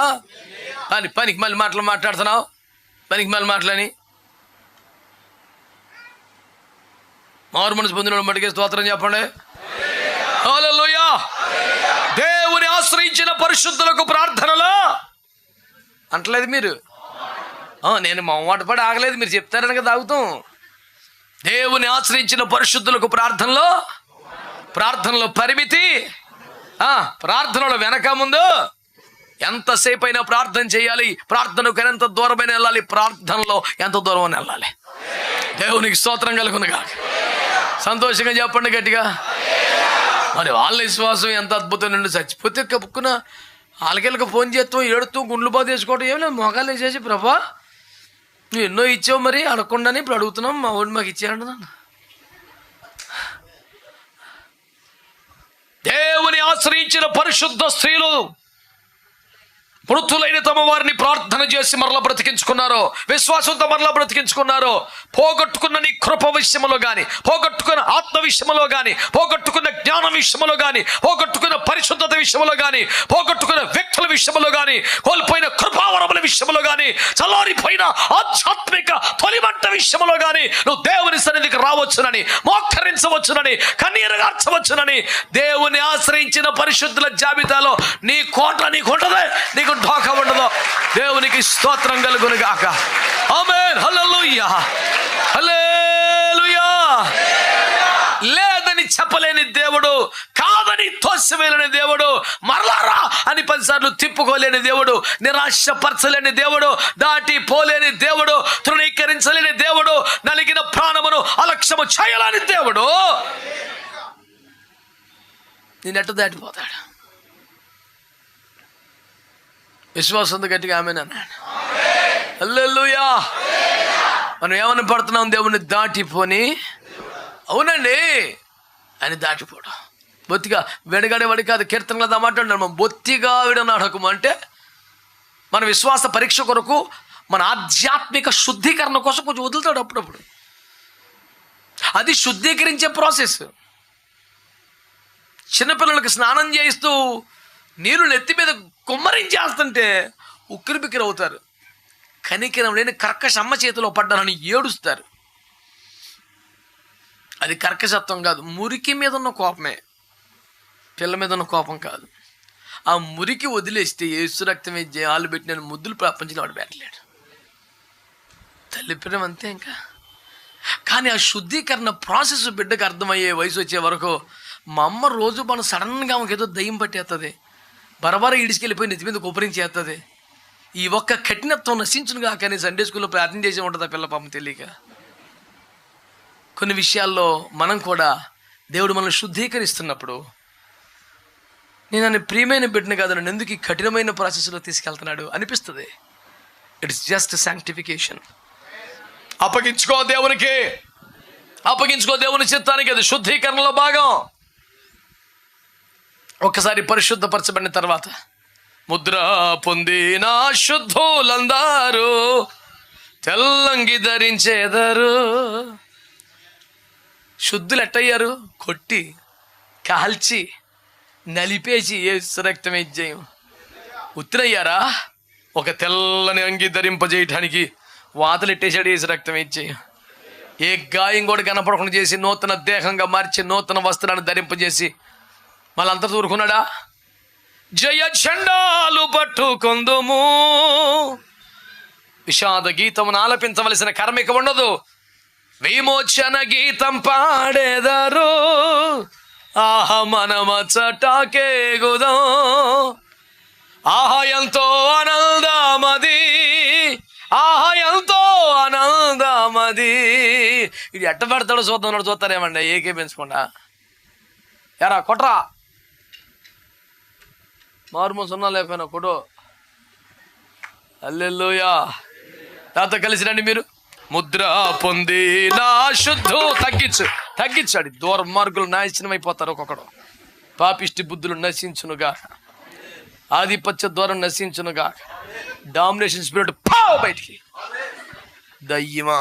S1: పనికి మళ్ళీ మాట్లాడుతున్నావు, పనికి మళ్ళీ మాటలని. మారు మనసు పొందిన మటుకే స్తోత్రం చెప్పండి. హల్లెలూయా. దేవుని ఆశ్రయించిన పరిశుద్ధులకు ప్రార్థనలో అంటలేదు మీరు. నేను మొహమాట పడి ఆగలేదు, మీరు చెప్తారని కదా ఆగుతాం. దేవుని ఆశ్రయించిన పరిశుద్ధులకు ప్రార్థనలో పరిమితి, ప్రార్థనలో వెనక ముందు ఎంతసేపు అయినా ప్రార్థన చేయాలి. ప్రార్థనకు ఎంత దూరమైన వెళ్ళాలి, ప్రార్థనలో ఎంత దూరం వెళ్ళాలి. దేవునికి స్తోత్రం కలుగునుగా. సంతోషంగా చెప్పండి గట్టిగా. మరి వాళ్ళ విశ్వాసం ఎంత అద్భుతం నుండి, చచ్చిపోతే కప్పుకున్న వాళ్ళకెళ్ళకి ఫోన్ చేస్తూ ఏడుతూ గుండ్లు బాధ వేసుకోవడం ఏం లేదు, మొగాలు వేసేసి ప్రభా నువ్వు ఎన్నో ఇచ్చావు మరి అడగకుండానే ఇప్పుడు అడుగుతున్నాం, మా వాడు మాకు ఇచ్చాడు. దేవుని ఆశ్రయించిన పరిశుద్ధ స్త్రీలు మృతులైన తమ వారిని ప్రార్థన చేసి మరలా బ్రతికించుకున్నారు, విశ్వాసంతో మరలా బ్రతికించుకున్నారు. పోగొట్టుకున్న నీ కృప విషయంలో కానీ, పోగొట్టుకున్న ఆత్మ విషయంలో కానీ, పోగొట్టుకున్న జ్ఞానం విషయంలో కానీ, పోగొట్టుకున్న పరిశుద్ధత విషయంలో కానీ, పోగొట్టుకున్న వ్యక్తుల విషయంలో కానీ, కోల్పోయిన కృపావరముల విషయంలో కానీ, చల్లారిపోయిన ఆధ్యాత్మిక తొలిమంట విషయంలో కానీ నువ్వు దేవుని సన్నిధికి రావచ్చునని, మోకరించవచ్చునని, కన్నీరు గార్చవచ్చునని దేవుని ఆశ్రయించిన పరిశుద్ధుల జాబితాలో నీ కోట నీకుంటదే, నీకు ఢోకా ఉండదు. దేవునికి స్తోత్రం కలుగును గాక. ఆమేన్. హల్లెలూయా, హల్లెలూయా. లేదని చెప్పలేని దేవుడు, కాదని తోసివేయలేని దేవుడు, మరలారా అని 10 సార్లు తిప్పుకోలేని దేవుడు, నిరాశపరచలేని దేవుడు, దాటి పోలేని దేవుడు, తృణీకరించలేని దేవుడు, నలిగిన ప్రాణమును అలక్ష్యము చేయలేని దేవుడు నేనెట్టు దాటిపోతాడు. విశ్వాసంతో గట్టిగా ఆమేన్ అన్నాడు. హల్లెలూయా. మనం ఏమని పడుతున్నాం? దేవుని దాటిపోని. అవునండి, అని దాటిపోవడం. బొత్తిగా వెనగడే వాడి కాదు. కీర్తనలో మాట్లాడినాడు, మనం బొత్తిగా విడనాడకము అంటే మన విశ్వాస పరీక్ష కొరకు, మన ఆధ్యాత్మిక శుద్ధీకరణ కోసం కొంచెం వదులుతాడు అప్పుడప్పుడు. అది శుద్ధీకరించే ప్రాసెస్. చిన్నపిల్లలకి స్నానం చేయిస్తూ నీరు నెత్తి మీద కుమ్మరించేస్తుంటే ఉక్కిరి బిక్కిరి అవుతారు. కనికరం లేని కర్కశ అమ్మ చేతిలో పడ్డానని ఏడుస్తారు. అది కర్కశత్వం కాదు, మురికి మీద ఉన్న కోపమే, పిల్ల మీద ఉన్న కోపం కాదు. ఆ మురికి వదిలేస్తే యేసు రక్తం వేసి ఆలు పెట్టిన ముద్దులు ప్రపంచంలో వాడు పెట్టలేడు. తల్లి ప్రేమ అంతే. ఇంకా కానీ ఆ శుద్ధీకరణ ప్రాసెస్ బిడ్డకు అర్థమయ్యే వయసు వచ్చే వరకు మా అమ్మ రోజు మనం సడన్గా ఆమెకు ఏదో దయ్యం పట్టేస్తుంది, బరబర ఈడ్చుకెళ్ళిపోయి నెత్తి మీద కుప్పరించేస్తుంది. ఈ ఒక్క కఠినత్వం నశించునుగా కానీ సండే స్కూల్లో ప్రార్థన చేసి ఉంటుంది ఆ పిల్ల పాపం తెలియక. కొన్ని విషయాల్లో మనం కూడా దేవుడు మనల్ని శుద్ధీకరిస్తున్నప్పుడు నేను నన్ను ప్రియమైన బిడ్డను కాదు, నన్ను ఎందుకు ఈ కఠినమైన ప్రాసెస్లో తీసుకెళ్తున్నాడు అనిపిస్తుంది. It's just sanctification. అప్పగించుకో దేవునికి, అప్పగించుకో దేవుని చిత్తానికి. అది శుద్ధీకరణలో భాగం. ఒక్కసారి పరిశుద్ధపరచబడిన తర్వాత ముద్ర పొందిన శుద్ధులందరూ తెల్లంగి ధరించేదరు. శుద్ధులు ఎట్టయ్యారు? కొట్టి కాల్చి నలిపేసి యేసు రక్తం ఇచ్చేయం. ఉత్తిరయ్యారా? ఒక తెల్లని అంగి ధరింపజేయటానికి వాతలు ఎట్టేసాడు యేసు రక్తం ఇచ్చేయం. ఏ గాయం కూడా కనపడకుండా చేసి నూతన దేహంగా మార్చి నూతన వస్త్రాన్ని ధరింపజేసి మళ్ళీ అంతా ఊరుకున్నాడా? జయ చండాలు పట్టుకొందుము. విషాద గీతమును ఆలపించవలసిన కర్మిక ఉండదు. విమోచన గీతం పాడేదారు. ఆహ మనమచ్చటాకే గుదం. ఆహా ఎంతో ఆనందమది, ఆహా ఎంతో ఆనందమది. ఇది ఎట్ట పెడతాడో చూద్దాం. చూస్తారేమండి ఏకే పెంచకుండా. ఎరా కొట్రా, మారుమో సున్నా లేకపోయినా కొడు. హల్లెలూయా. నాతో కలిసి రండి మీరు. ముద్ర పొందిన శుద్ధు. తగ్గించాడు. దుర్మార్గులు నాశనం అయిపోతారు. ఒక్కొక్కడు పాపిష్టి బుద్ధులు నశించునుగా, ఆధిపత్య ద్వారం నశించునుగా, డామినేషన్ స్పిరిట్ పావు బయటికి. దయ్యమా.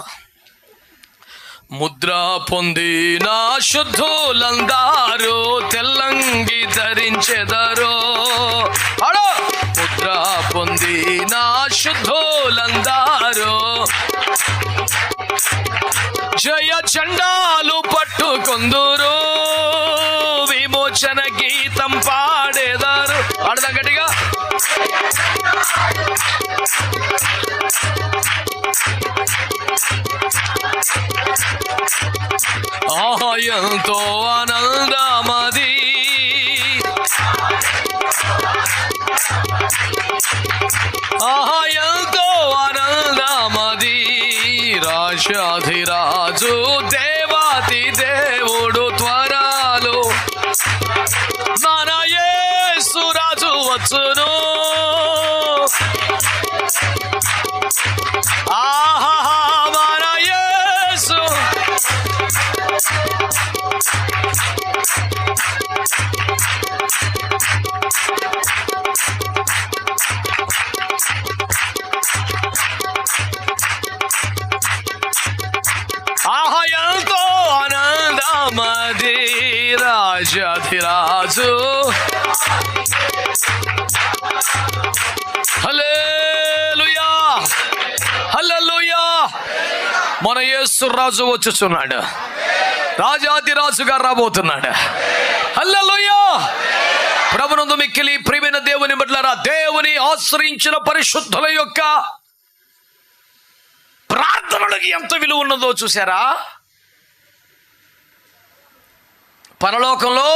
S1: ముద్ర పొందిన శుద్ధులందరూ తెల్లంగి ధరించెదరు. అడో ముద్ర పొందిన శుద్ధులందరూ జయ చండాలు పట్టుకొందురు. విమోచన గీతం పాడేదారు. పాడదా గట్టిగా. ఆహా ఎంతో ఆనందమది, ఆహా ఎంతో ఆనందమది. రాజాధిరాజు దేవాతి దేవుడు త్వరలో మన యేసు రాజు వచ్చును. ఆహా మన యేసు. ఆహా ఎంతో ఆనందమది. రాజాధిరాజు. హల్లెలూయా, హల్లెలూయా. మన యేసు రాజు వచ్చుచున్నాడు. రాజాధిరాజుగా రాబోతున్నాడు. హల్లెలూయా. ప్రభునందు మిక్కిలి ప్రియమైన దేవుని బిడ్డలారా, దేవుని ఆశ్రయించిన పరిశుద్ధుల యొక్క ప్రార్థనలకి ఎంత విలువ ఉన్నదో చూసారా? పరలోకంలో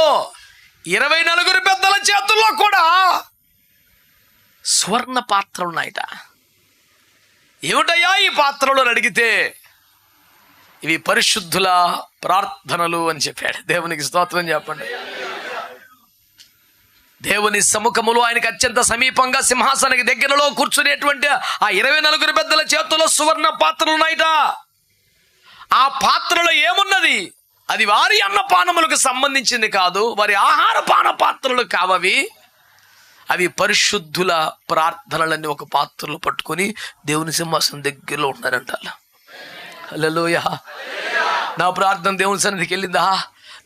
S1: 24 పెద్దల చేతుల్లో కూడా స్వర్ణ పాత్రలు ఉన్నాయట. ఏమిటయ్యా ఈ పాత్రలు అని అడిగితే ఇవి పరిశుద్ధుల ప్రార్థనలు అని చెప్పాడు. దేవునికి స్తోత్రం చెప్పండి. దేవుని సముఖములో ఆయనకు అత్యంత సమీపంగా సింహాసనానికి దగ్గరలో కూర్చునేటువంటి ఆ 24 పెద్దల చేతుల్లో సువర్ణ పాత్రలు ఉన్నాయట. ఆ పాత్రలో ఏమున్నది? అది వారి అన్నపానములకు సంబంధించింది కాదు, వారి ఆహార పాన పాత్రలు కావవి. అవి పరిశుద్ధుల ప్రార్థనలన్నీ ఒక పాత్రలో పట్టుకొని దేవుని సింహాసనం దగ్గరలో ఉన్నారంట. హల్లెలూయా. నా ప్రార్థన దేవుని సన్నిధికి వెళ్ళిందా?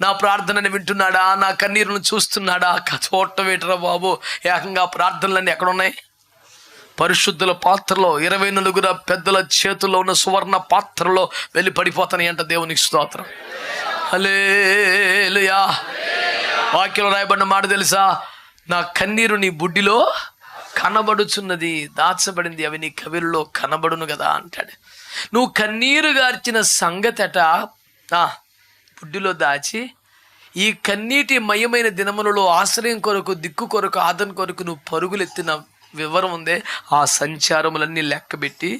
S1: నా ప్రార్థనని వింటున్నాడా? నా కన్నీరును చూస్తున్నాడా? చూడటం ఏంటరా బాబు. ఏకంగా ప్రార్థనలన్నీ ఎక్కడున్నాయి? పరిశుద్ధుల పాత్రలో 24 పెద్దల చేతుల్లో ఉన్న సువర్ణ పాత్రలో వెళ్ళి పడిపోతాయి అంట. దేవునికి స్తోత్రం. హల్లెలూయా. వాక్యంలో రాయబడిన మాట తెలుసా? నా కన్నీరు నీ బుడ్డిలో కనబడుచున్నది, దాచబడింది, అవి నీ కవిల్లో కనబడును కదా అంటాడు. నువ్వు కన్నీరు గార్చిన సంగతట బుడ్డిలో దాచి ఈ కన్నీటి మయమైన దినములలో ఆశ్రయం కొరకు, దిక్కు కొరకు, ఆదరణ కొరకు నువ్వు పరుగులెత్తిన వివరం ఉందే, ఆ సంచారములన్నీ లెక్కబెట్టి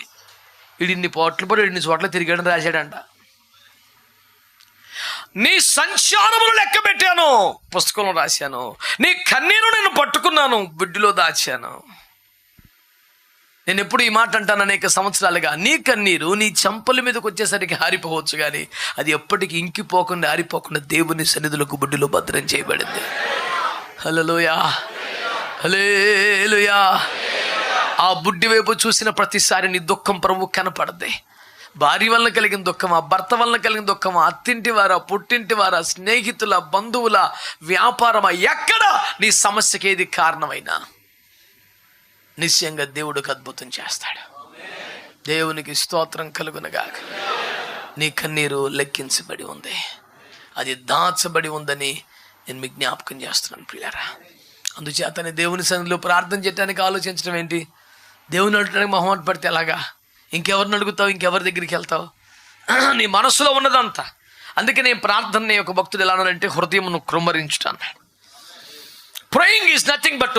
S1: ఇన్ని పోట్లు పడి ఇన్ని చోట్ల తిరిగాడని రాశాడంట. నీ సంచారములు లెక్క పెట్టాను, పుస్తకంలో రాశాను. నీ కన్నీరు నేను పట్టుకున్నాను, బుడ్డిలో దాచాను. నేను ఎప్పుడు ఈ మాట అంటాను అనేక సంవత్సరాలుగా, నీ కన్నీరు నీ చెంపల మీదకి వచ్చేసరికి ఆరిపోవచ్చు, కానీ అది ఎప్పటికీ ఇంకిపోకుండా ఆరిపోకుండా దేవుని సన్నిధులకు బుడ్డిలో భద్రం చేయబడింది. హల్లెలూయా, హల్లెలూయా. ఆ బుడ్డి వైపు చూసిన ప్రతిసారి నీ దుఃఖం ప్రభు కనపడద్ది. భార్య వలన కలిగిన దుఃఖమా, భర్త వలన కలిగిన దుఃఖమా, అత్తింటి వారా, పుట్టింటి వారా, స్నేహితుల, బంధువుల, వ్యాపారమా, ఎక్కడ నీ సమస్యకి ఏది కారణమైనా నిశ్చయంగా దేవుడికి అద్భుతం చేస్తాడు. దేవునికి స్తోత్రం కలుగునగాక. నీ కన్నీరు లెక్కించబడి ఉంది, అది దాచబడి ఉందని నేను మీకు జ్ఞాపకం చేస్తున్నాను ప్రియారా. అందుచేతనే దేవుని సన్నిధిలో ప్రార్థన చేయడానికి ఆలోచించడం ఏంటి? దేవుని అడగడానికి మొహమాట పడితే ఎలాగా? ఇంకెవరిని అడుగుతావు? ఇంకెవరి దగ్గరికి వెళ్తావు? నీ మనసులో ఉన్నదంతా. అందుకే నేను ప్రార్థన ఒక భక్తుడు ఎలా అన్నాడంటే, హృదయమును కృమ్మరించుటాను. Praying is nothing but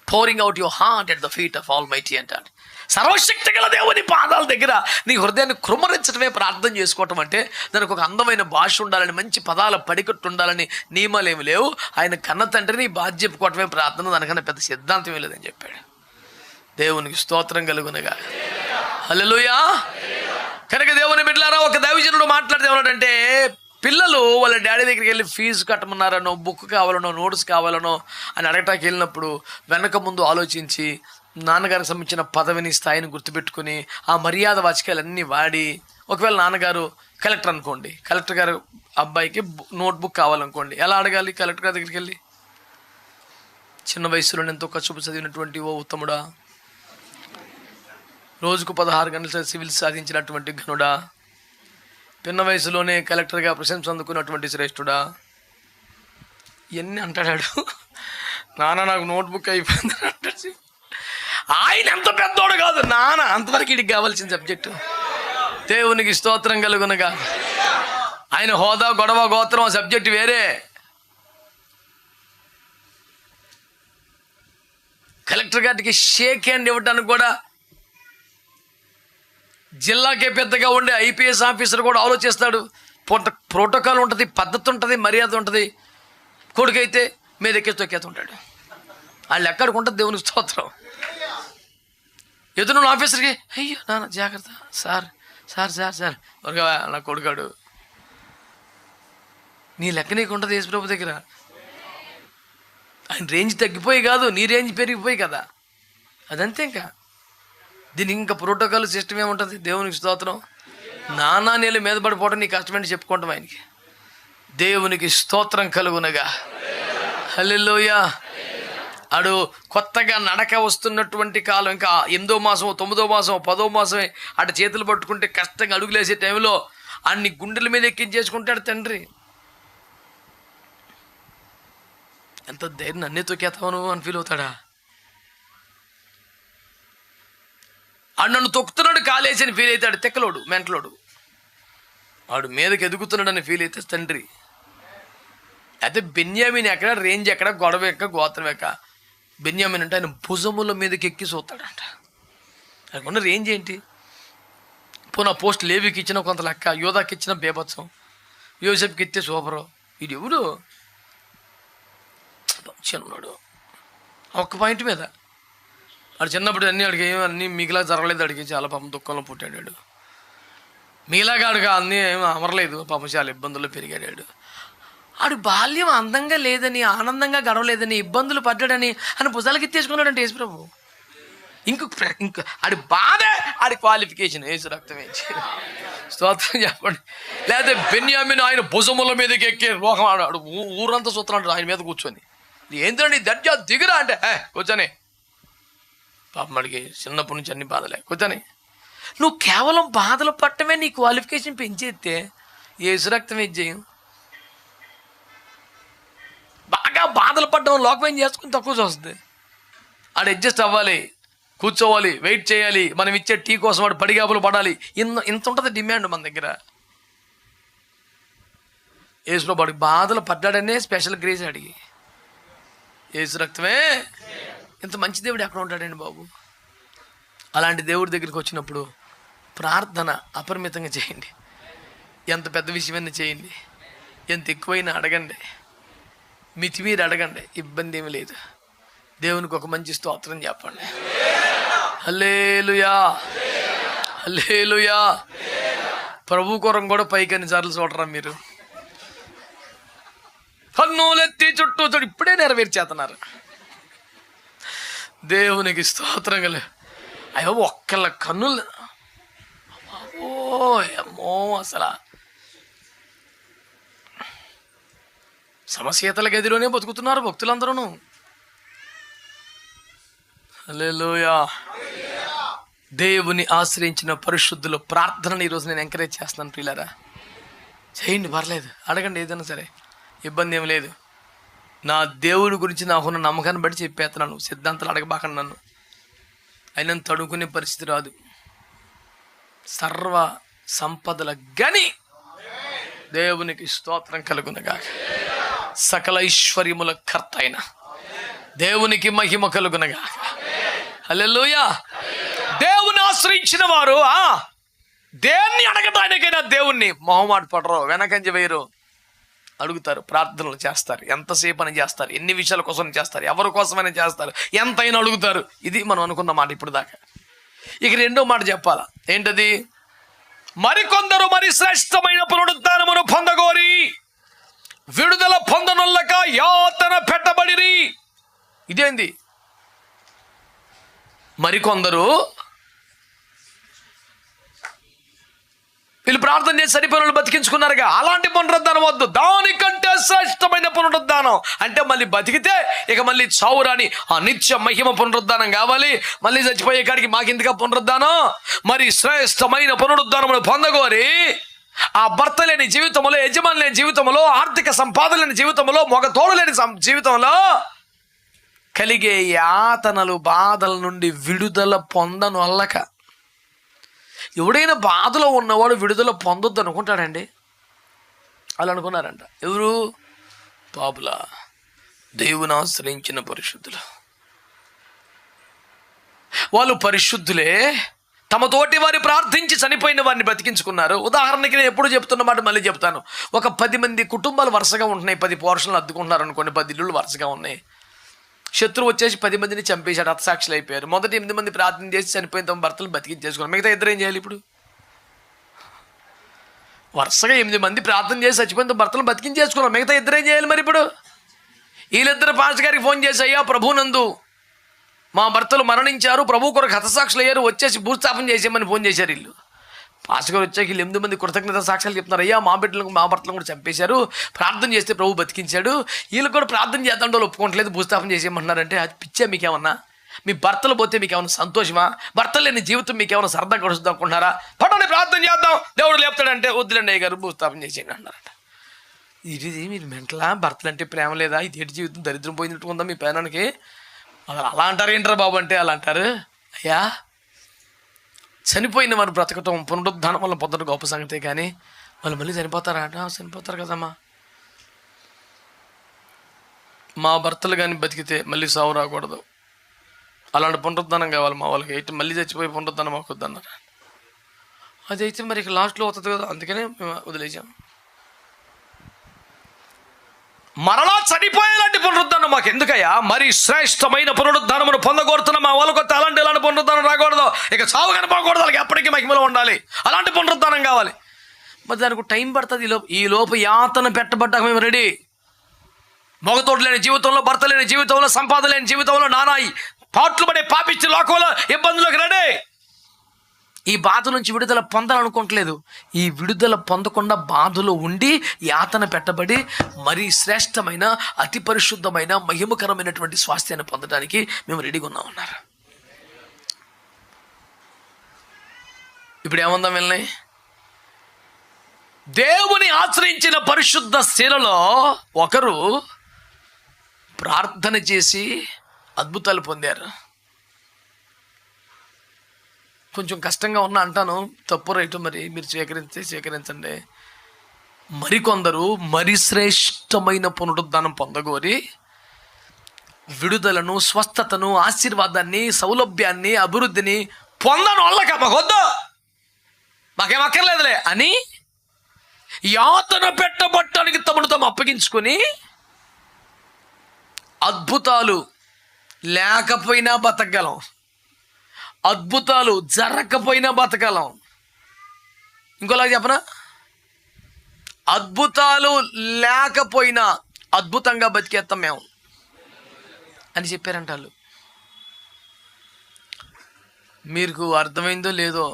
S1: pouring out your heart at the feet of Almighty అంటాడు. సర్వశక్తి గల దేవుని పాదాల దగ్గర నీ హృదయాన్ని కృమ్మరించడమే ప్రార్థన చేసుకోవటం అంటే. దానికి ఒక అందమైన భాష ఉండాలని, మంచి పదాల పడికట్టు ఉండాలని నియమాలు ఏమి లేవు. ఆయన కన్న తండ్రిని బాధ చెప్పుకోవటమే ప్రార్థన, దానికన్నా పెద్ద సిద్ధాంతం ఏం లేదని చెప్పాడు. దేవునికి స్తోత్రం కలుగునగా. హల్లెలూయా. కనుక దేవుని బిడ్డలారా, ఒక దైవజనుడు మాట్లాడితే ఏమన్నాడంటే, పిల్లలు వాళ్ళ డాడీ దగ్గరికి వెళ్ళి ఫీజు కట్టమన్నారనో, బుక్ కావాలనో, నోట్స్ కావాలనో అని అడగటానికి వెళ్ళినప్పుడు వెనక ముందు ఆలోచించి నాన్నగారికి సంబంధించిన పదవిని, స్థాయిని గుర్తుపెట్టుకుని ఆ మర్యాద వాచకాలన్నీ వాడి, ఒకవేళ నాన్నగారు కలెక్టర్ అనుకోండి, కలెక్టర్ గారు అబ్బాయికి నోట్బుక్ కావాలనుకోండి, ఎలా అడగాలి? కలెక్టర్ గారి దగ్గరికి వెళ్ళి, చిన్న వయసులో ఎంతో కష్టపడి చదివినటువంటి ఓ ఉత్తముడా, రోజుకు 16 గంటలు సివిల్ సాధించినటువంటి ఘనుడా, పిన్న వయసులోనే కలెక్టర్గా ప్రశంస అందుకున్నటువంటి శ్రేష్ఠుడా, ఇవన్నీ అంటాడు. నాన్న నాకు నోట్బుక్ అయిపోయింది అంటాడు. ఆయన ఎంత పెద్దోడు కాదు, నాన్న అంతవరకు ఇడికి కావాల్సిన సబ్జెక్టు. దేవునికి స్తోత్రం కలుగునగా. ఆయన హోదా, గొడవ, గోత్రం సబ్జెక్ట్ వేరే. కలెక్టర్ గారికి షేక్ హ్యాండ్ ఇవ్వడానికి కూడా జిల్లాకే పెద్దగా ఉండే ఐపీఎస్ ఆఫీసర్ కూడా ఆలోచిస్తాడు. ప్రోటోకాల్ ఉంటుంది, పద్ధతి ఉంటుంది, మర్యాద ఉంటుంది. కొడుకైతే మీదెక్కి తొక్కేత ఉంటాడు. వాళ్ళు ఎక్కడికి ఉంటుంది? దేవునికి స్తోత్రం. ఎదురు ఆఫీసర్కి, అయ్యో నాన్న జాగ్రత్త, సార్ సార్ సార్ సార్ త్వరగా నా కొడుకాడు. నీ లెక్క నీకు ఉంటుంది యేసుప్రభు దగ్గర. ఆయన రేంజ్ తగ్గిపోయి కాదు, నీ రేంజ్ పెరిగిపోయి కదా. అదంతే. ఇంకా దీనికి ఇంకా ప్రోటోకాల్ సిస్టమ్ ఏముంటుంది? దేవునికి స్తోత్రం. నానా నీళ్ళ మీద పడిపోవడం నీ కష్టమని చెప్పుకుంటాం ఆయనకి. దేవునికి స్తోత్రం కలుగునగా. హల్లెలూయా. ఆడు కొత్తగా నడక వస్తున్నటువంటి కాలం, ఇంకా 8వ మాసం, 9వ మాసం, 10వ మాసమే అటు చేతులు పట్టుకుంటే కష్టంగా అడుగులేసే టైంలో అన్ని గుండెల మీద ఎక్కించేసుకుంటాడు తండ్రి. ఎంత ధైర్యం, అన్నీ తొక్కేతావు అని ఫీల్ అవుతాడా? ఆడు నన్ను తొక్కుతున్నాడు కాలేసి అని ఫీల్ అవుతాడు తెక్కలోడు, మెంటలోడు. వాడు మీదకి ఎదుగుతున్నాడని ఫీల్ అయితే తండ్రి. అయితే బెన్యామీన్ ఎక్కడ, రేంజ్ ఎక్కడ, గొడవ ఎక్క, గోత్రం ఎక్క. బెన్యామీన్ అంటే ఆయన భుజముల మీదకి ఎక్కి చూస్తాడంట. అనుకున్న రేంజ్ ఏంటి? పోనా పోస్ట్ లేవికి ఇచ్చిన కొంత లెక్క, యోధాకి ఇచ్చిన బేభత్సం, యోసెఫ్కి ఇస్తే సూపరు. ఇది ఎవడు చిన్నాడు ఒక్క పాయింట్ మీద. వాడు చిన్నప్పుడు అన్నీ మిగిలా జరగలేదు. అడిగి చాలా పాపం దుఃఖంలో పుట్టాడు. మిగిలాగా అడుగు అన్నీ ఏమీ అమరలేదు, పాపం చాలా ఇబ్బందుల్లో పెరిగాడు. ఆడు బాల్యం అందంగా లేదని, ఆనందంగా గడవలేదని, ఇబ్బందులు పడ్డాడని ఆయన భుజాలకి ఎత్తేసుకున్నాడంటే యేసుప్రభు. ఇంక ఆడి బాధే ఆడి క్వాలిఫికేషన్, యేసు రక్తం వేసి స్తోత్రం చెప్పండి. లేకపోతే బెన్యామీను ఆయన భుజముల మీదకి ఎక్కి లోకం ఆడు ఊరంతా చూస్తున్నాడు ఆయన మీద కూర్చొని. ఏంటండి దర్జా దిగురా అంటే, కూర్చొని పాపం అడిగి చిన్నప్పటి నుంచి అన్ని బాధలే కూర్చొని. నువ్వు కేవలం బాధలు పట్టమే నీ క్వాలిఫికేషన్ పెంచేస్తే యేసు రక్తం ఏం చేయం. బాగా బాధలు పడ్డం లోకం ఏం చేసుకుని తక్కువ చూస్తుంది. ఆడు అడ్జస్ట్ అవ్వాలి, కూర్చోవాలి, వెయిట్ చేయాలి, మనం ఇచ్చే టీ కోసం వాడు పడిగాపులు పడాలి. ఇంత ఉంటుంది డిమాండ్ మన దగ్గర. యేసులో వాడికి బాధలు పడ్డాడనే స్పెషల్ గ్రేస్ అడిగి, యేసు రక్తమే ఇంత మంచి దేవుడు ఎక్కడ ఉంటాడండి బాబు? అలాంటి దేవుడి దగ్గరికి వచ్చినప్పుడు ప్రార్థన అపరిమితంగా చేయండి. ఎంత పెద్ద విషయమైనా చేయండి, ఎంత ఎక్కువైనా అడగండి, మితిమీరి అడగండి, ఇబ్బంది ఏమీ లేదు. దేవునికి ఒక మంచి స్తోత్రం చెప్పండి. హల్లెలూయా, హల్లెలూయా. ప్రభు కొరం కూడా పైకి అన్నిసార్లు చూడరా మీరు? కన్నులెత్తి చుట్టూ చూడు, ఇప్పుడే నెరవేర్చేస్తున్నారు. దేవునికి స్తోత్రం కల. అయ్యో ఒక్కళ్ళ కన్నులు, ఓ అమ్మో, అసలు సమశీతల గదిలోనే బతుకుతున్నారు భక్తులందరూ. హల్లెలూయా. దేవుని ఆశ్రయించిన పరిశుద్ధుల ప్రార్థనని ఈరోజు నేను ఎంకరేజ్ చేస్తున్నాను. ప్రియులారా, చేయండి, పర్లేదు, అడగండి, ఏదైనా సరే, ఇబ్బంది ఏం లేదు. నా దేవుడి గురించి నాకున్న నమ్మకాన్ని బట్టి చెప్పేస్తున్నాను. సిద్ధాంతాలు అడగబాకండి నన్ను. అయినంత అడుగుకునే పరిస్థితి రాదు. సర్వ సంపదల గని దేవునికి స్తోత్రం కలుగునగా. సకల ఐశ్వర్యముల కర్త అయిన దేవునికి మహిమ కలుగునగా. హల్లెలూయా. దేవుని ఆశ్రయించిన వారు దేన్ని అడగడానికైనా దేవుణ్ణి మొహమాట పడరు, వెనకంజ వేయరు, అడుగుతారు, ప్రార్థనలు చేస్తారు, ఎంతసేపు అని చేస్తారు, ఎన్ని విషయాల కోసం చేస్తారు, ఎవరి కోసమైనా చేస్తారు, ఎంతైనా అడుగుతారు. ఇది మనం అనుకున్న మాట ఇప్పుడు దాకా. ఇక రెండో మాట చెప్పాలా, ఏంటది? మరికొందరు మరి శ్రేష్టమైన పునరుద్ధానమును పొందగోరి విడుదల పొందనొల్లక యాతన పెట్టబడిరి. ఇదేంది? మరికొందరు వీళ్ళు ప్రార్థన చేసి సరిపోయిన బతికించుకున్నారుగా, అలాంటి పునరుద్ధానం వద్దు. దానికంటే శ్రేష్టమైన పునరుద్ధానం అంటే మళ్ళీ బతికితే ఇక మళ్ళీ చావురాని ఆ నిత్య మహిమ పునరుద్ధానం కావాలి. మళ్ళీ చచ్చిపోయే కాడికి మాకింతగా పునరుద్ధానం. మరి శ్రేష్టమైన పునరుద్ధానమును పొందగోరి ఆ భర్త లేని జీవితంలో, యజమాని లేని జీవితంలో, ఆర్థిక సంపాదన లేని జీవితంలో, మగ తోడు లేని జీవితంలో కలిగే యాతనలు, బాధల నుండి విడుదల పొందనొల్లక. ఎవడైనా బాధలో ఉన్నవాడు విడుదల పొందొద్దు అనుకుంటాడండి? అలా అనుకున్నారంట. ఎవరు? పాపులా, దేవుని ఆశ్రయించిన పరిశుద్ధులు. వాళ్ళు పరిశుద్ధులే, తమ తోటి వారి ప్రార్థించి చనిపోయిన వారిని బ్రతికించుకున్నారు. ఉదాహరణకి నేను ఎప్పుడు చెప్తున్న మాట మళ్ళీ చెప్తాను. ఒక 10 మంది కుటుంబాలు వరుసగా ఉంటున్నాయి, 10 పోర్షన్లు అద్దుకుంటున్నారు అనుకోండి, 10 ఇల్లులు వరుసగా ఉన్నాయి. శత్రువు వచ్చేసి 10 మందిని చంపేశాడు, హతసాక్షులు అయిపోయారు. మొదటి 8 మంది ప్రార్థన చేసి చనిపోయిన తమ భర్తలు బతికించేసుకున్నారు. మిగతా 2 ఏం చేయాలి ఇప్పుడు? వరుసగా 8 మంది ప్రార్థన చేసి చచ్చిపోయిన తమ భర్తలు బతికించేసుకున్నారు. మిగతా 2 ఏం చేయాలి మరి ఇప్పుడు? వీళ్ళిద్దరు పాస్టర్ గారికి ఫోన్ చేసి, అయ్యా ప్రభునందు మా భర్తలు మరణించారు, ప్రభు కొరకు హతసాక్షులు అయ్యారు, వచ్చేసి భూస్థాపన చేసేయమని ఫోన్ చేశారు. వీళ్ళు పాస్టర్ గారు వచ్చాక వీళ్ళు 8 మంది కృతజ్ఞత సాక్ష్యాలు చెప్తున్నారు. అయ్యా మా బిడ్డలకు, మా భర్తలను కూడా చంపేశారు, ప్రార్థన చేస్తే ప్రభు బతికించాడు, వీళ్ళు కూడా ప్రార్థన చేద్దాం, వాళ్ళు ఒప్పుకోవట్లేదు, భూస్థాపన చేసేయమంటున్నారంటే అది పిచ్చా మీకేమన్నా? మీ భర్తలు పోతే మీకేమన్నా సంతోషమా? భర్తలు లేని జీవితం మీకేమన్నా సరదా గడుస్తుంది అనుకుంటున్నారా? పట్టండి ప్రార్థన చేద్దాం, దేవుడు లేపుతాడంటే వద్దులండి అయ్య గారు, భూస్థాపన చేసేయండి అన్నారంట. ఇది మీరు మెంటలా? భర్తలు అంటే ప్రేమ లేదా? ఇది ఏంటి జీవితం, దరిద్రం పోయినట్టు ఉందా మీ పేనానికి? అలా అంటారు ఏంటారు బాబు అంటే? అలా అంటారు. అయ్యా, చనిపోయిన వారు బ్రతకటం, పునరుద్ధానం వల్ల పొందడం గొప్ప సంగతే, కానీ వాళ్ళు మళ్ళీ చనిపోతారా? చనిపోతారు కదమ్మా. మా భర్తలు కానీ బతికితే మళ్ళీ సావు రాకూడదు, అలాంటి పునరుద్ధానం కావాలి మా వాళ్ళకి. అయితే మళ్ళీ చచ్చిపోయి పునరుద్ధానం అవ్వద్దన్నారు. అదైతే మరి ఇక లాస్ట్లో అవుతుంది కదా, అందుకనే మేము వదిలేసాం. మరలా చనిపోయేలాంటి పునరుద్ధానం మాకు ఎందుకయ్యా? మరి శ్రేష్టమైన పునరుద్ధానమును పొందగోరుతున్నాం మా వాళ్ళకి. అలాంటి ఎలాంటి పునరుద్ధానం రాకూడదు, ఇక చావు కనపడకూడదు, వాళ్ళకి ఎప్పటికీ మహిమలో ఉండాలి, అలాంటి పునరుద్ధానం కావాలి. మరి దానికి టైం పడుతుంది. ఈ లోపు యాతన పెట్టబడ్డాక మేము రెడీ. మగతోడు లేని జీవితంలో, భర్త లేని జీవితంలో, సంపాదన లేని జీవితంలో, నానా పాటలు పడే పాపిచ్చి లోకంలో ఇబ్బందులకు రెడీ. ఈ బాధ నుంచి విడుదల పొందాలనుకోవట్లేదు. ఈ విడుదల పొందకుండా బాధలో ఉండి యాతన పెట్టబడి మరీ శ్రేష్టమైన, అతి పరిశుద్ధమైన, మహిమకరమైనటువంటి స్వాస్థ్యాన్ని పొందడానికి మేము రెడీగా ఉన్నామన్నారు. ఇప్పుడు ఏమందాం వెళ్ళి? దేవుని ఆశ్రయించిన పరిశుద్ధ శీలలో ఒకరు ప్రార్థన చేసి అద్భుతాలు పొందారు. కొంచెం కష్టంగా ఉన్నా అంటాను, తప్పు రైటు మరి మీరు స్వీకరించండి. మరికొందరు మరి శ్రేష్టమైన పునరుద్ధానం పొందగోరి విడుదలను, స్వస్థతను, ఆశీర్వాదాన్ని, సౌలభ్యాన్ని, అభివృద్ధిని పొందను వాళ్ళక మాకొద్దు, మాకేం అక్కర్లేదులే అని యాతన పెట్టబట్టడానికి తమను తాము అప్పగించుకొని అద్భుతాలు లేకపోయినా బతకగలం, అద్భుతాలు జరగకపోయినా బతకగలం. ఇంకోలాగా చెప్పనా, అద్భుతాలు లేకపోయినా అద్భుతంగా బతికేస్తాం మేము అని చెప్పారంట వాళ్ళు. మీకు అర్థమైందో లేదో,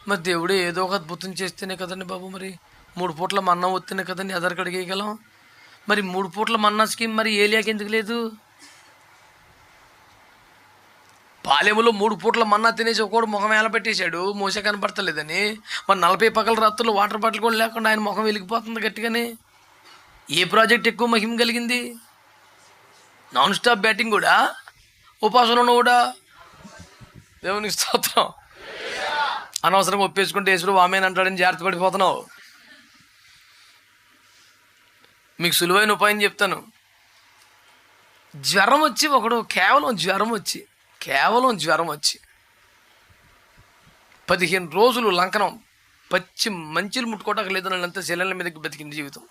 S1: మరి దేవుడు ఏదో ఒక అద్భుతం చేస్తేనే కదండి బాబు, మరి 3 పూట్ల మన్నా వస్తేనే కదండి ఆధార్ కార్డు వేయగలం. మరి 3 పూట్ల మన్నా స్కీమ్ మరి ఏలియాకి ఎందుకు లేదు? పాలెములో 3 పూట్ల మన్నా తినేసి ఒకడు ముఖం ఎలా పెట్టేశాడు, మోసే కనపడతలేదని. మరి 40 పగల రాత్రులు వాటర్ బాటిల్ కూడా లేకుండా ఆయన ముఖం వెలిగిపోతుంది గట్టిగానే. ఏ ప్రాజెక్ట్ ఎక్కువ మహిమ కలిగింది? నాన్ స్టాప్ బ్యాటింగ్ కూడా, ఉపాసన ఉన్న కూడా. దేవునికి స్తోత్రం. అనవసరంగా ఒప్పేసుకుంటే యేసుడు ఆమెన్ అంటాడని జాగ్రత్త పడిపోతున్నావు. మీకు సులువైన ఉపాయం చెప్తాను. జ్వరం వచ్చి ఒకడు కేవలం జ్వరం వచ్చి 15 రోజులు లంకనం పచ్చి మంచిలు ముట్టుకోవటానికి లేదు, అంతా శిలల మీదకి బతికింది జీవితం.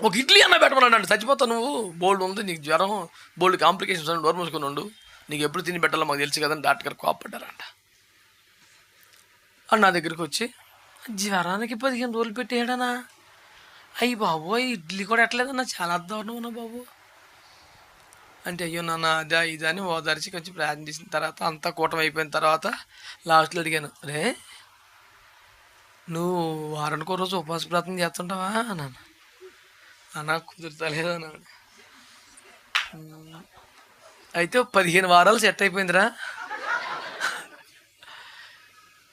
S1: ఒక ఇడ్లీ అన్న పెట్టమన్నాడు, చచ్చిపోతావు నువ్వు, బోల్డ్ ఉంది నీకు జ్వరం, బోల్డ్ కాంప్లికేషన్స్ అని డోర్ మూసుకొని ఉండు, నీకు ఎప్పుడు తిని పెట్టాలో మాకు తెలుసు కదని డాక్టర్ గారు కోపడ్డారంట. అని నా దగ్గరికి వచ్చి జ్వరానికి 15 రోజులు పెట్టేయడనా? అయ్యి బాబోయ్, ఇడ్లీ కూడా ఎట్లేదన్నా, చాలా దారుణం ఉన్నా బాబు అంటే, అయ్యో నాన్న అదా ఇదా అని ఓదార్చి కొంచెం ప్రయత్నం చేసిన తర్వాత అంతా కూటమి అయిపోయిన తర్వాత లాస్ట్లో అడిగాను, రే నువ్వు వారానికి రోజు ఉపవాస ప్రార్థన చేస్తుంటావా అన్నాను. అన్నా కుదురుతలేదు అన్నాడు. అయితే 15 వారాలు సెట్ అయిపోయిందిరా.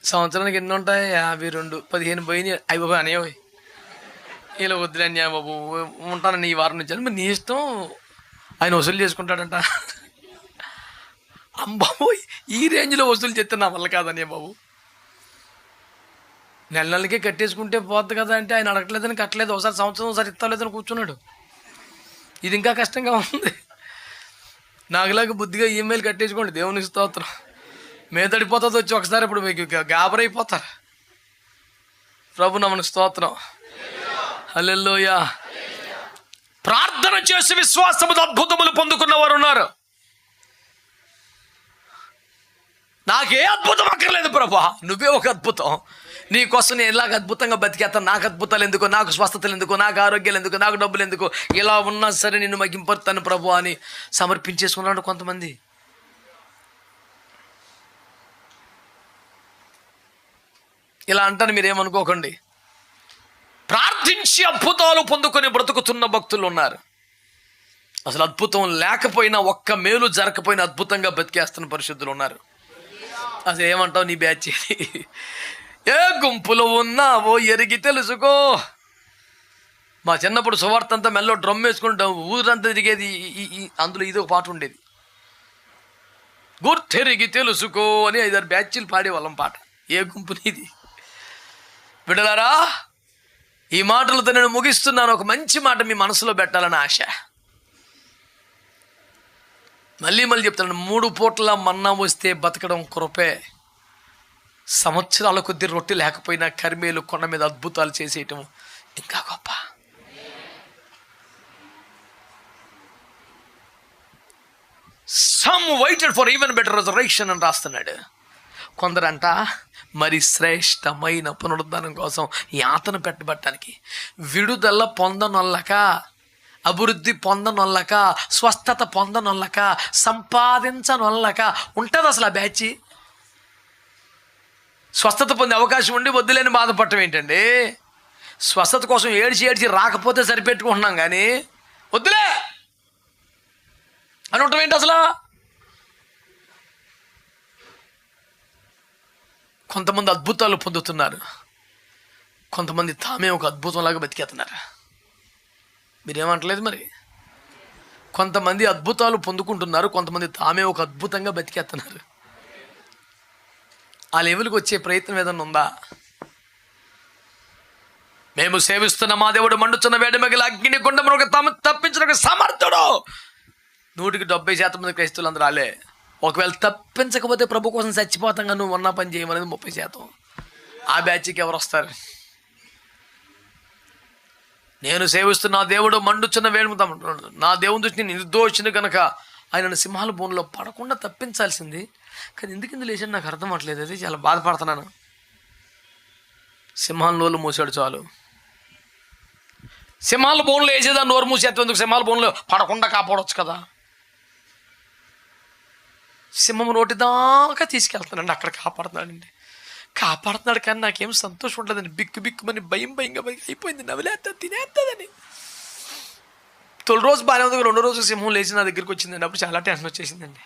S1: సంవత్సరానికి ఎన్ని ఉంటాయి? 52. 15 పోయినాయి. అయ్యి బాబు అనేవి ఇలా వద్దులేని బాబు ఉంటాను ఈ వారం నుంచి. మరి నీ ఇష్టం, ఆయన వసూలు చేసుకుంటాడంట. అమ్బాబు ఈ రేంజ్లో వసూలు చేస్తే నా వల్ల కాదనే బాబు. నెలకే కట్టేసుకుంటే పోద్ది కదా అంటే ఆయన అడగట్లేదని కట్టలేదు, ఒకసారి సంవత్సరం ఒకసారి ఇస్తలేదని కూర్చున్నాడు. ఇది ఇంకా కష్టంగా ఉంది. నాకులాగా బుద్ధిగా ఈమెయిల్ కట్టేసుకోండి, దేవునికి స్తోత్రం. మేతడిపోతుంది వచ్చి ఒకసారి, ఇప్పుడు మీకు గాబరైపోతారు. ప్రభు నమకు స్తోత్రం. హల్లెలూయా. ప్రార్థన చేసి విశ్వాసముతో అద్భుతములు పొందుకున్న వారు ఉన్నారు. నాకే అద్భుతం అక్కర్లేదు ప్రభా, నువ్వే ఒక అద్భుతం. నీకోసం నేను ఇలాగ అద్భుతంగా బతికేస్తాను, నాకు అద్భుతాలు ఎందుకు, నాకు స్వస్థతలు ఎందుకు, నాకు ఆరోగ్యాలు ఎందుకు, నాకు డబ్బులు ఎందుకు, ఇలా ఉన్నా సరే నిన్ను మగింపరుతాను ప్రభు అని సమర్పించేసుకున్నాడు కొంతమంది. ఇలా అంటాను మీరేమనుకోకండి. ప్రార్థించి అద్భుతాలు పొందుకొని బ్రతుకుతున్న భక్తులు ఉన్నారు. అసలు అద్భుతం లేకపోయినా, ఒక్క మేలు జరగకపోయినా అద్భుతంగా బతికేస్తున్న పరిశుద్ధులు ఉన్నారు. అసలు ఏమంటావు నీ బ్యాచ్? ఏ గుంపులో ఉన్నావో ఎరిగి తెలుసుకో. మా చిన్నప్పుడు సువార్త అంతా మెల్లో డ్రమ్ వేసుకుంటాం, ఊరంతా తిరిగేది. అందులో ఇది ఒక పాట ఉండేది, గుర్తెరిగి తెలుసుకో అని 5-6 బ్యాచ్లు పాడేవాళ్ళం పాట. ఏ గుంపు నీది? బిడ్డలారా, ఈ మాటలతో నేను ముగిస్తున్నాను. ఒక మంచి మాట మీ మనసులో పెట్టాలని ఆశ. మళ్ళీ చెప్తాను, 3 పూట్ల మన్నా వస్తే బతకడం కృపే. సంవత్సరాల కొద్ది రొట్టె లేకపోయినా కర్మేలు కొండ మీద అద్భుతాలు చేసేయటం ఇంకా గొప్ప. Some waited for even better reservation అని రాస్తున్నాడు. కొందరంట మరి శ్రేష్టమైన పునరుద్ధానం కోసం యాతన పెట్టబట్టడానికి, విడుదల పొందనొల్లక, అభివృద్ధి పొందనొల్లక, స్వస్థత పొందనొల్లక, సంపాదించనొల్లక ఉంటుంది అసలు ఆ బ్యాచ్. స్వస్థత పొందే అవకాశం ఉండి వద్దులేని బాధపడటం ఏంటండి? స్వస్థత కోసం ఏడ్చి రాకపోతే సరిపెట్టుకుంటున్నాం కానీ వద్దులే అని ఉండటం ఏంటి అసలు? కొంతమంది అద్భుతాలు పొందుతున్నారు, కొంతమంది తామే ఒక అద్భుతంలాగా బతికేస్తున్నారు. మీరేమంటలేదు మరి? కొంతమంది అద్భుతాలు పొందుకుంటున్నారు, కొంతమంది తామే ఒక అద్భుతంగా బతికేస్తున్నారు. ఆ లెవెల్కి వచ్చే ప్రయత్నం ఏదన్నా ఉందా? మేము సేవిస్తున్న మా దేవుడు మండుచున్న వేడిమగిలి అగ్ని గుండమును తప్పించడానికి సమర్థుడు. 170% మంది క్రైస్తవులు అందరూ రాలే. ఒకవేళ తప్పించకపోతే ప్రభు కోసం చచ్చిపోతాం కానీ నువ్వు ఉన్న పని చేయమనేది 30%. ఆ బ్యాచ్కి ఎవరు వస్తారు? నేను సేవిస్తున్న నా దేవుడు మండుచున్న వేడిమి, నా దేవుని దృష్టి నిర్దోషిని కనుక ఆయనను సింహాల బోన్లో పడకుండా తప్పించాల్సింది. కానీ ఎందుకు ఇందులో లేచాను నాకు అర్థం అవ్వట్లేదు. అది చాలా బాధపడుతున్నాను. సింహాల నోళ్ళు మూసాడు చాలు. సింహాల బోన్లో వేసేదా నోరు మూసేస్తే ఎందుకు? సింహాల బోన్లో పడకుండా కాపాడవచ్చు కదా. సింహం నోటి దాకా తీసుకెళ్తున్నాడు, అక్కడ కాపాడుతున్నాడండి. కాపాడుతున్నాడు కానీ నాకేం సంతోషం ఉండలేదండి. బిక్కుమని భయంగా అయిపోయింది. నవ్వులేస్తా తినేస్తుందని. తొలి రోజు బాగానే ఉంది, 2వ రోజు సింహం లేచి నా దగ్గరికి వచ్చిందండి. అప్పుడు చాలా టెన్షన్ వచ్చేసిందండి.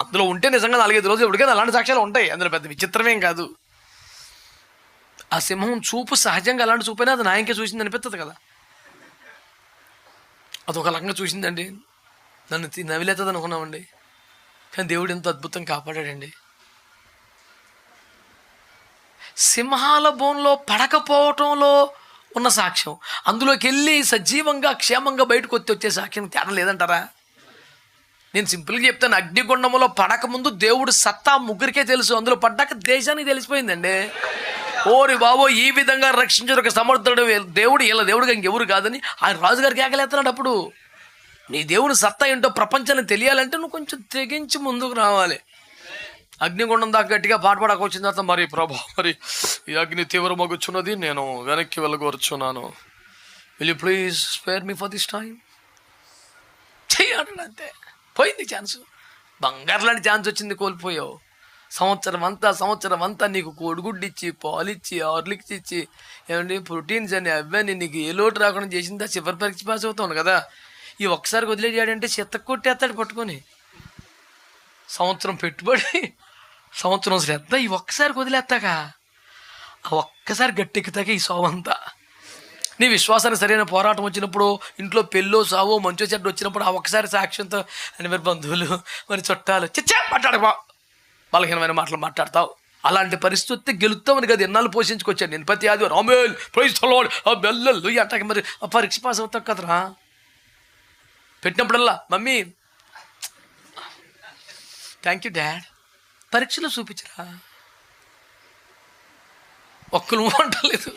S1: అందులో ఉంటే నిజంగా 4-5 రోజులు ఎవరికైనా అలాంటి సాక్ష్యాలు ఉంటాయి. అందులో పెద్ద విచిత్రమేం కాదు. ఆ సింహం చూపు సహజంగా అలాంటి చూపైనా అది నాయంకే చూసింది అనిపిస్తుంది కదా. అదొక రకంగా చూసిందండి. నన్ను నవ్వులేస్తుంది అనుకున్నామండి. కానీ దేవుడు ఎంతో అద్భుతంగా కాపాడాడండి. సింహాల బోన్లో పడకపోవటంలో ఉన్న సాక్ష్యం, అందులోకి వెళ్ళి సజీవంగా క్షేమంగా బయటకు వచ్చే సాక్ష్యం తేడా లేదంటారా? నేను సింపుల్గా చెప్తాను. అగ్నిగుండంలో పడకముందు దేవుడు సత్తా ముగ్గురికే తెలుసు. అందులో పడ్డాక దేశానికి తెలిసిపోయిందండి. ఓరి బాబో, ఈ విధంగా రక్షించడానికి సమర్థుడు దేవుడు, ఇలా దేవుడిగా ఇంకెవరు కాదని ఆయన రాజుగారికి కేకలేస్తున్నాడు. అప్పుడు నీ దేవుని సత్తా ఏంటో ప్రపంచానికి తెలియాలంటే నువ్వు కొంచెం తెగించి ముందుకు రావాలి. అగ్నిగుండం దాకా గట్టిగా పాటపడక వచ్చిన తర్వాత, మరి ప్రభా, మరి ఈ అగ్ని తీవ్రమగుచున్నది, నేను వెనక్కి వెళ్ళగోరుచున్నాను, will you please spare me for this time చెయ్యాడు. అంతే, పోయింది ఛాన్స్. బంగారు లాంటి ఛాన్స్ వచ్చింది, కోల్పోయావు. సంవత్సరం అంతా నీకు కోడిగుడ్డు ఇచ్చి, పాలిచ్చి, హార్లిక్స్ ఇచ్చి, ఏమండి ప్రోటీన్స్ అని అవన్నీ నీకు ఏ లోటు రాకుండా చేసిందా. చివరి పరీక్ష పాస్ అవుతాను కదా. ఈ ఒక్కసారి వదిలేయాడంటే చెత్త కొట్టేస్తాడు పట్టుకొని. సంవత్సరం పెట్టుబడి, సంవత్సరం శ్రద్ధ, ఈ ఒక్కసారి వదిలేస్తాక, ఆ ఒక్కసారి గట్టెక్కుతాక ఈ సోవంతా. నీ విశ్వాసానికి సరైన పోరాటం వచ్చినప్పుడు, ఇంట్లో పెళ్ళో సావో మంచో చెడ్డ వచ్చినప్పుడు, ఆ ఒక్కసారి సాక్ష్యంతో అని మరి బంధువులు మరి చుట్టాలు మాట్లాడబా బలహీనమైన మాటలు మాట్లాడతావు. అలాంటి పరిస్థితి గెలుస్తామని కదా ఎన్నాళ్ళు పోషించుకొచ్చాను నేను. ప్రతి ఆదివారం రామేల్ ప్రైజ్ ది లార్డ్ ఆ బెల్లలు అంటాక మరి ఆ పరీక్ష పాస్ అవుతావు కదరా. పెట్టినప్పుడల్లా మమ్మీ థ్యాంక్ యూ డాడ్, పరీక్షలో చూపించరా. ఒక్కరు అంటలేదు.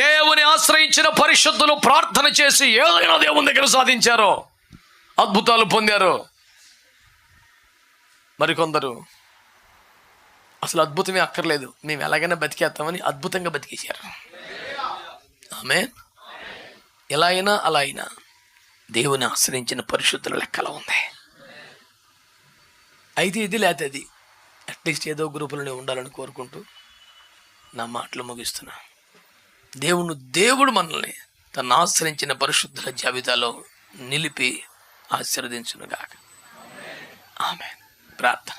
S1: దేవుని ఆశ్రయించిన పరిశుద్ధులు ప్రార్థన చేసి ఏదైనా దేవుని దగ్గర సాధించారో, అద్భుతాలు పొందారు. మరికొందరు అసలు అద్భుతమే అక్కర్లేదు, మేము ఎలాగైనా బతికేస్తామని అద్భుతంగా బతికేశారు. ఆమేన్. ఎలా అయినా అలా అయినా దేవుని ఆశ్రయించిన పరిశుద్ధుల లెక్కలో ఉంది. అయితే ఇది లేకపోతే అది, అట్లీస్ట్ ఏదో గ్రూపులోనే ఉండాలని కోరుకుంటూ నా మాటలు ముగిస్తున్నా. దేవుడు మనల్ని తను ఆశ్రయించిన పరిశుద్ధుల జాబితాలో నిలిపి ఆశీర్వదించునుగాక. ఆమేన్. ప్రార్థన.